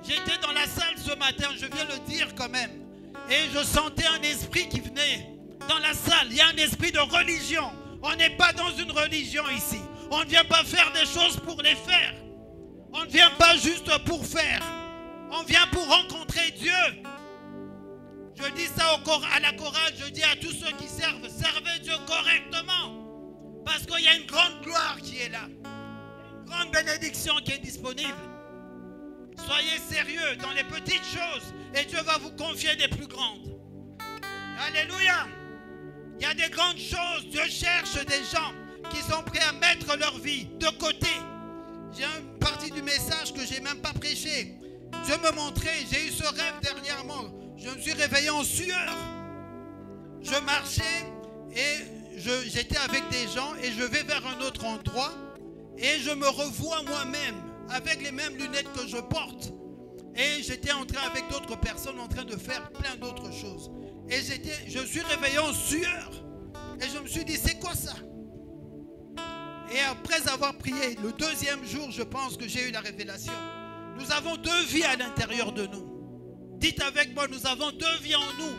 J'étais dans la salle ce matin, je viens le dire quand même. Et je sentais un esprit qui venait dans la salle. Il y a un esprit de religion. On n'est pas dans une religion ici. On ne vient pas faire des choses pour les faire. On ne vient pas juste pour faire. On vient pour rencontrer Dieu. Je dis ça à la chorale, je dis à tous ceux qui servent, servez Dieu correctement. Parce qu'il y a une grande gloire qui est là. Une grande bénédiction qui est disponible. Soyez sérieux dans les petites choses et Dieu va vous confier des plus grandes. Alléluia. Il y a des grandes choses. Dieu cherche des gens qui sont prêts à mettre leur vie de côté. J'ai une partie du message que je n'ai même pas prêché. Dieu me montrait, j'ai eu ce rêve dernièrement. Je me suis réveillé en sueur. Je marchais et j'étais avec des gens et je vais vers un autre endroit et je me revois moi-même avec les mêmes lunettes que je porte. Et j'étais en train avec d'autres personnes en train de faire plein d'autres choses. Et je suis réveillé en sueur. Et je me suis dit, c'est quoi ça? Et après avoir prié, le deuxième jour, je pense que j'ai eu la révélation. Nous avons deux vies à l'intérieur de nous. Dites avec moi, nous avons deux vies en nous.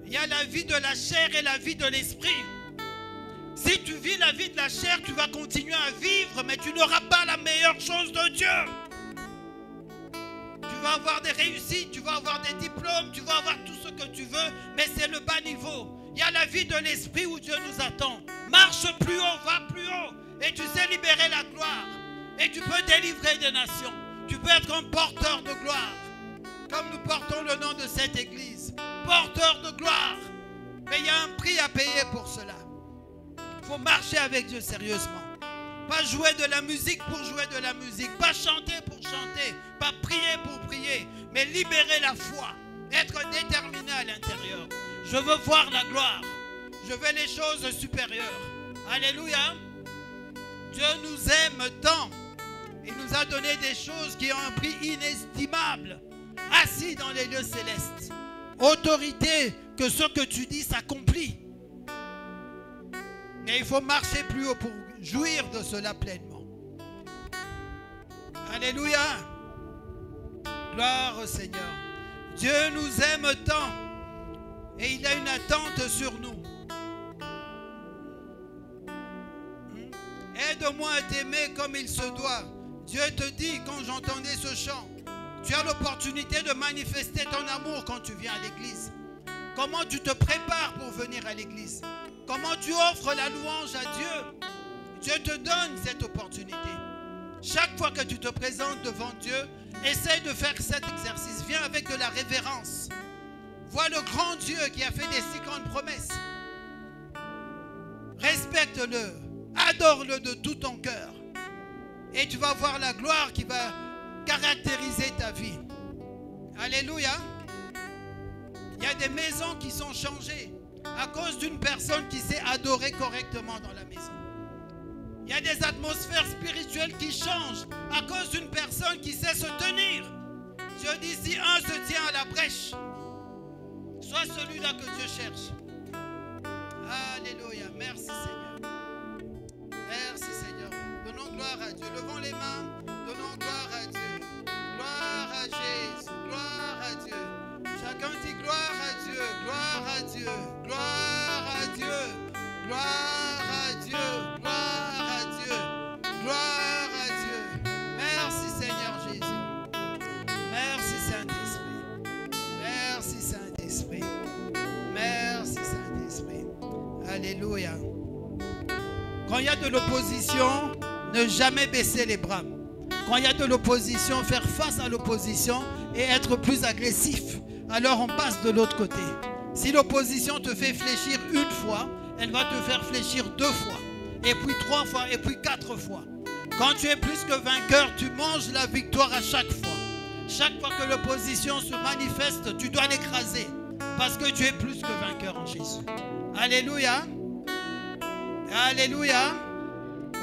Il y a la vie de la chair et la vie de l'esprit. Si tu vis la vie de la chair, tu vas continuer à vivre, mais tu n'auras pas la meilleure chose de Dieu. Tu vas avoir des réussites, tu vas avoir des diplômes, tu vas avoir tout ce que tu veux, mais c'est le bas niveau. Il y a la vie de l'esprit où Dieu nous attend. Marche plus haut, va plus haut. Et tu sais libérer la gloire. Et tu peux délivrer des nations. Tu peux être un porteur de gloire. Comme nous portons le nom de cette église. Porteur de gloire. Mais il y a un prix à payer pour cela. Il faut marcher avec Dieu sérieusement. Pas jouer de la musique pour jouer de la musique. Pas chanter pour chanter. Pas prier pour prier. Mais libérer la foi. Être déterminé à l'intérieur. Je veux voir la gloire. Je veux les choses supérieures. Alléluia. Dieu nous aime tant. Il nous a donné des choses qui ont un prix inestimable. Assis dans les lieux célestes. Autorité que ce que tu dis s'accomplit. Mais il faut marcher plus haut pour jouir de cela pleinement. Alléluia. Gloire au Seigneur. Dieu nous aime tant. Et il a une attente sur nous. Aide-moi à t'aimer comme il se doit. Dieu te dit, quand j'entendais ce chant, tu as l'opportunité de manifester ton amour quand tu viens à l'église. Comment tu te prépares pour venir à l'église? Comment tu offres la louange à Dieu? Dieu te donne cette opportunité. Chaque fois que tu te présentes devant Dieu, essaye de faire cet exercice. Viens avec de la révérence. Vois le grand Dieu qui a fait des si grandes promesses. Respecte-le. Adore-le de tout ton cœur. Et tu vas voir la gloire qui va caractériser ta vie. Alléluia. Il y a des maisons qui sont changées à cause d'une personne qui sait adorer correctement dans la maison. Il y a des atmosphères spirituelles qui changent à cause d'une personne qui sait se tenir. Dieu dit, si un se tient à la brèche, sois celui-là que Dieu cherche. Alléluia. Merci Seigneur. Merci Seigneur. Donnons gloire à Dieu. Levons les mains. Donnons gloire à Dieu. Gloire à Jésus. Gloire à Dieu. Chacun dit gloire à Dieu. Gloire à Dieu. Gloire à Dieu. Gloire à Dieu. Gloire à Dieu. Gloire à Dieu. Merci Seigneur Jésus. Merci Saint-Esprit. Merci Saint-Esprit. Merci Saint-Esprit. Alléluia. Quand il y a de l'opposition, ne jamais baisser les bras. Quand il y a de l'opposition, faire face à l'opposition et être plus agressif. Alors on passe de l'autre côté. Si l'opposition te fait fléchir une fois, elle va te faire fléchir 2 fois. Et puis 3 fois, et puis 4 fois. Quand tu es plus que vainqueur, tu manges la victoire à chaque fois. Chaque fois que l'opposition se manifeste, tu dois l'écraser. Parce que tu es plus que vainqueur en Jésus. Alléluia. Alléluia.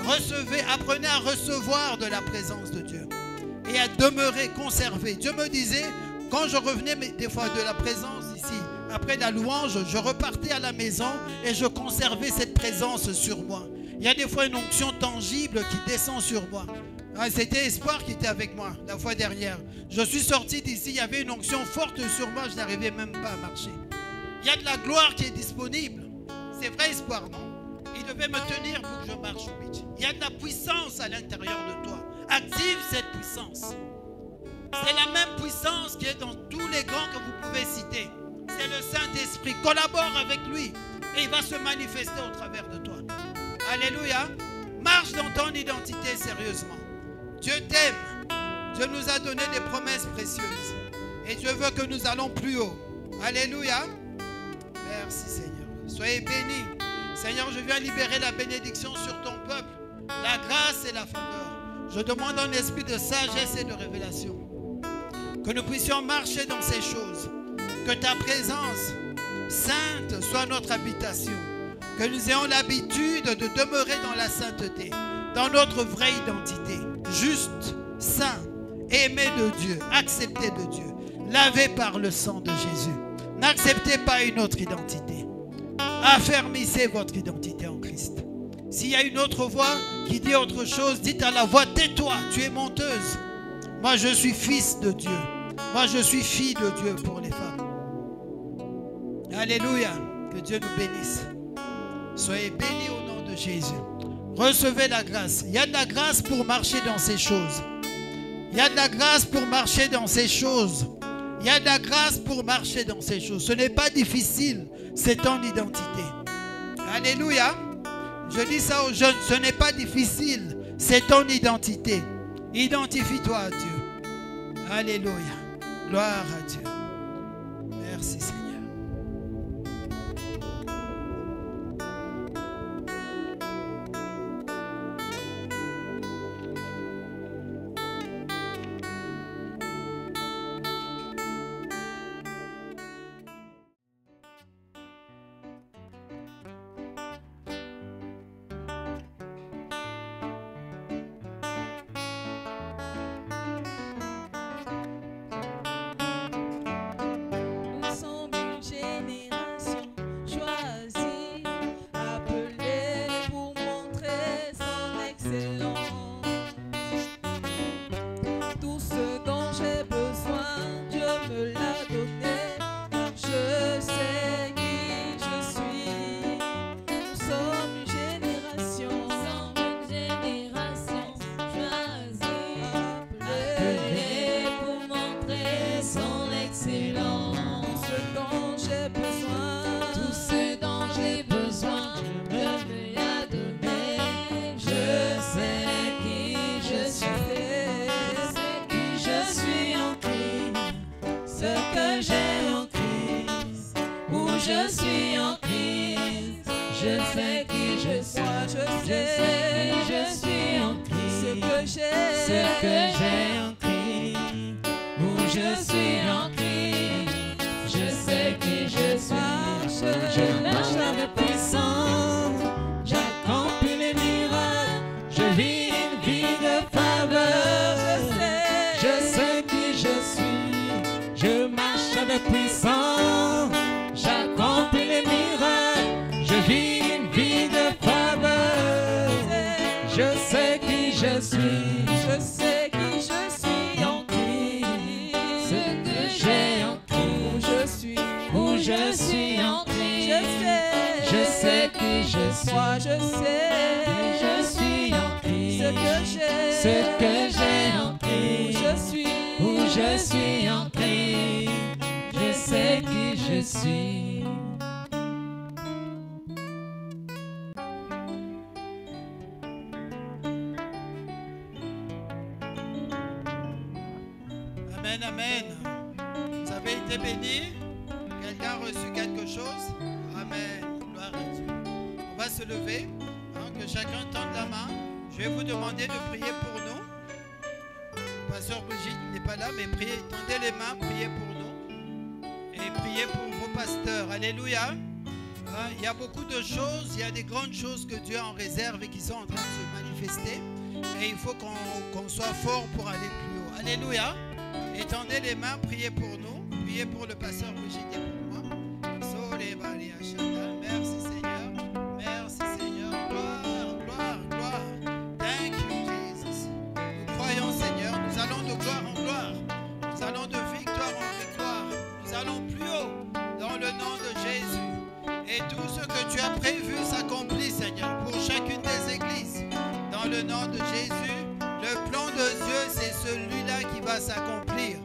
Recevez, apprenez à recevoir de la présence de Dieu. Et à demeurer, conserver. Dieu me disait, quand je revenais des fois de la présence ici, après la louange, je repartais à la maison et je conservais cette présence sur moi. Il y a des fois une onction tangible qui descend sur moi. C'était Espoir qui était avec moi la fois dernière. Je suis sorti d'ici, il y avait une onction forte sur moi, je n'arrivais même pas à marcher. Il y a de la gloire qui est disponible. C'est vrai Espoir, non? Il devait me tenir pour que je marche vite. Il y a de la puissance à l'intérieur de toi. Active cette puissance. C'est la même puissance qui est dans tous les grands que vous pouvez citer. C'est le Saint-Esprit. Collabore avec lui et il va se manifester au travers de toi. Alléluia. Marche dans ton identité sérieusement. Dieu t'aime. Dieu nous a donné des promesses précieuses. Et Dieu veut que nous allons plus haut. Alléluia. Merci Seigneur. Soyez bénis. Seigneur, je viens libérer la bénédiction sur ton peuple. La grâce et la faveur. Je demande un esprit de sagesse et de révélation. Que nous puissions marcher dans ces choses. Que ta présence sainte soit notre habitation. Que nous ayons l'habitude de demeurer dans la sainteté. Dans notre vraie identité. Juste, saint, aimé de Dieu, accepté de Dieu. Lavé par le sang de Jésus. N'acceptez pas une autre identité. Affermissez votre identité en Christ. S'il y a une autre voix qui dit autre chose, dites à la voix, tais-toi, tu es menteuse. Moi, je suis fils de Dieu. Moi, je suis fille de Dieu pour les femmes. Alléluia. Que Dieu nous bénisse. Soyez bénis au nom de Jésus. Recevez la grâce. Il y a de la grâce pour marcher dans ces choses. Il y a de la grâce pour marcher dans ces choses. Il y a de la grâce pour marcher dans ces choses. Ce n'est pas difficile. c'est ton identité. Alléluia. Je dis ça aux jeunes, ce n'est pas difficile, c'est ton identité. Identifie-toi à Dieu. Alléluia. Gloire à Dieu. Merci Seigneur. Amen, amen. Vous avez été bénis? Quelqu'un a reçu quelque chose? Amen. Gloire à Dieu. On va se lever, hein, que chacun tende la main. Je vais vous demander de prier pour nous. Pasteur Brigitte n'est pas là, mais priez, tendez les mains, priez pour nous. Et priez pour vos pasteurs. Alléluia. Hein, il y a beaucoup de choses, il y a des grandes choses que Dieu a en réserve et qui sont en train de se manifester. Et il faut qu'on soit fort pour aller plus haut. Alléluia. Étendez les mains, priez pour nous. Priez pour le pasteur Brigitte et pour moi. Merci Seigneur. Merci Seigneur. Gloire, gloire, gloire. Thank you Jesus. Nous croyons Seigneur. Nous allons de gloire en gloire. Nous allons de victoire en victoire. Nous allons plus haut dans le nom de Jésus. Et tout ce que tu as prévu s'accomplit Seigneur pour chacune des églises. Dans le nom de Jésus. Le plan de Dieu, c'est celui-là qui va s'accomplir.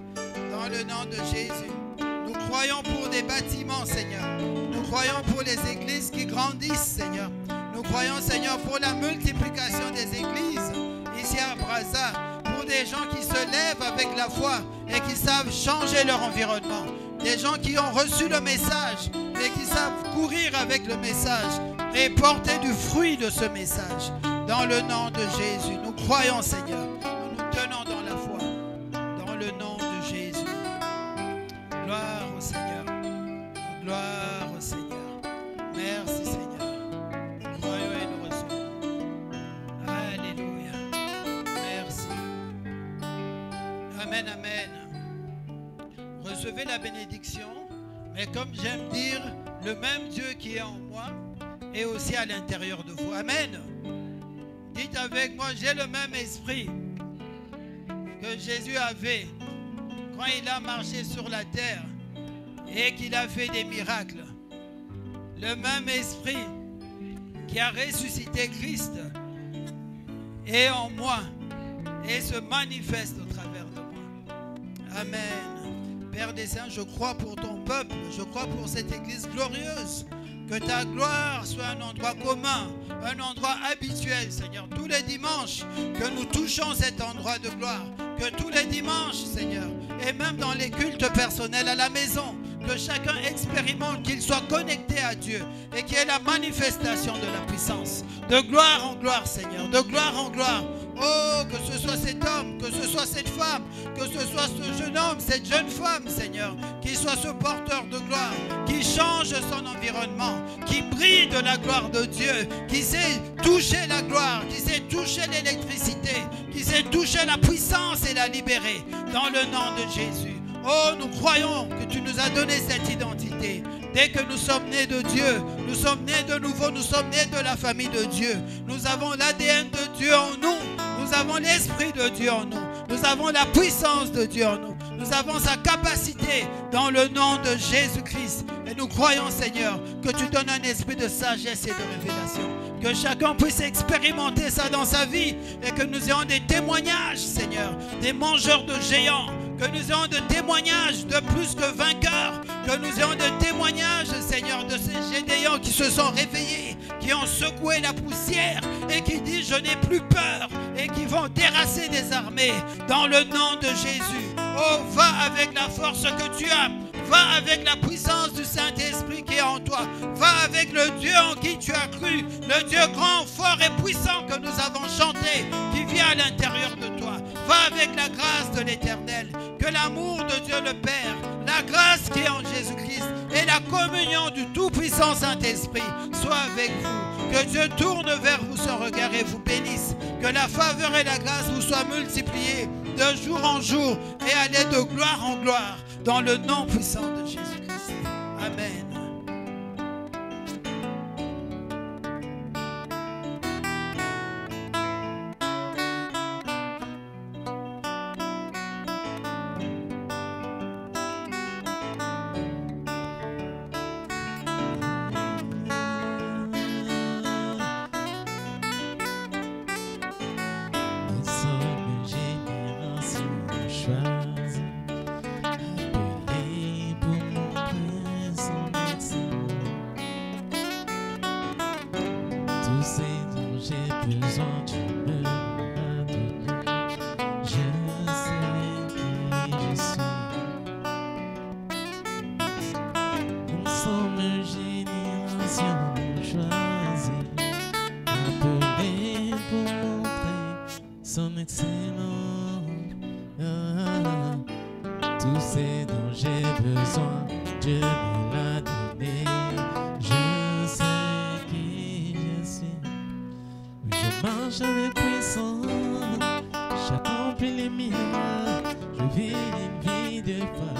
Dans le nom de Jésus. Nous croyons pour des bâtiments, Seigneur. Nous croyons pour les églises qui grandissent, Seigneur. Nous croyons, Seigneur, pour la multiplication des églises ici à Brazza. Pour des gens qui se lèvent avec la foi et qui savent changer leur environnement. Des gens qui ont reçu le message et qui savent courir avec le message et porter du fruit de ce message. Dans le nom de Jésus, nous croyons, Seigneur. Nous nous tenons dans la foi. Dans le nom de Jésus. Gloire au Seigneur. Gloire au Seigneur. Merci, Seigneur. Nous croyons et nous recevons. Alléluia. Merci. Amen, amen. Recevez la bénédiction. Mais comme j'aime dire, le même Dieu qui est en moi est aussi à l'intérieur de vous. Amen. Dites avec moi, j'ai le même esprit que Jésus avait quand il a marché sur la terre et qu'il a fait des miracles. Le même esprit qui a ressuscité Christ est en moi et se manifeste au travers de moi. Amen. Père des saints, je crois pour ton peuple, je crois pour cette église glorieuse. Que ta gloire soit un endroit commun, un endroit habituel, Seigneur. Tous les dimanches, que nous touchons cet endroit de gloire. Que tous les dimanches, Seigneur, et même dans les cultes personnels à la maison, que chacun expérimente qu'il soit connecté à Dieu et qu'il y ait la manifestation de la puissance. De gloire en gloire, Seigneur, de gloire en gloire. Oh, que ce soit cet homme, que ce soit cette femme, que ce soit ce jeune homme, cette jeune femme, Seigneur, qui soit ce porteur de gloire, qui change son environnement, qui brille de la gloire de Dieu, qui sait toucher la gloire, qui sait toucher l'électricité, qui sait toucher la puissance et la libérer dans le nom de Jésus. Oh, nous croyons que tu nous as donné cette identité. Dès que nous sommes nés de Dieu, nous sommes nés de nouveau, nous sommes nés de la famille de Dieu. Nous avons l'ADN de Dieu en nous. Nous avons l'Esprit de Dieu en nous. Nous avons la puissance de Dieu en nous. Nous avons sa capacité dans le nom de Jésus-Christ. Et nous croyons, Seigneur, que tu donnes un esprit de sagesse et de révélation. Que chacun puisse expérimenter ça dans sa vie et que nous ayons des témoignages, Seigneur, des mangeurs de géants. Que nous ayons des témoignages de plus que vainqueurs. Que nous ayons des témoignages, Seigneur, de ces Gédéons qui se sont réveillés, qui ont secoué la poussière et qui disent je n'ai plus peur et qui vont terrasser des armées dans le nom de Jésus. Oh, va avec la force que tu as. Va avec la puissance du Saint-Esprit qui est en toi. Va avec le Dieu en qui tu as cru. Le Dieu grand, fort et puissant que nous avons chanté, qui vit à l'intérieur de toi. Va avec la grâce de l'Éternel. Que l'amour de Dieu le Père, la grâce qui est en Jésus-Christ et la communion du Tout-Puissant Saint-Esprit soit avec vous. Que Dieu tourne vers vous son regard et vous bénisse. Que la faveur et la grâce vous soient multipliées de jour en jour et allez de gloire en gloire dans le nom puissant de Jésus-Christ. Amen. J'accomplis les miracles, je vis une vie de foi.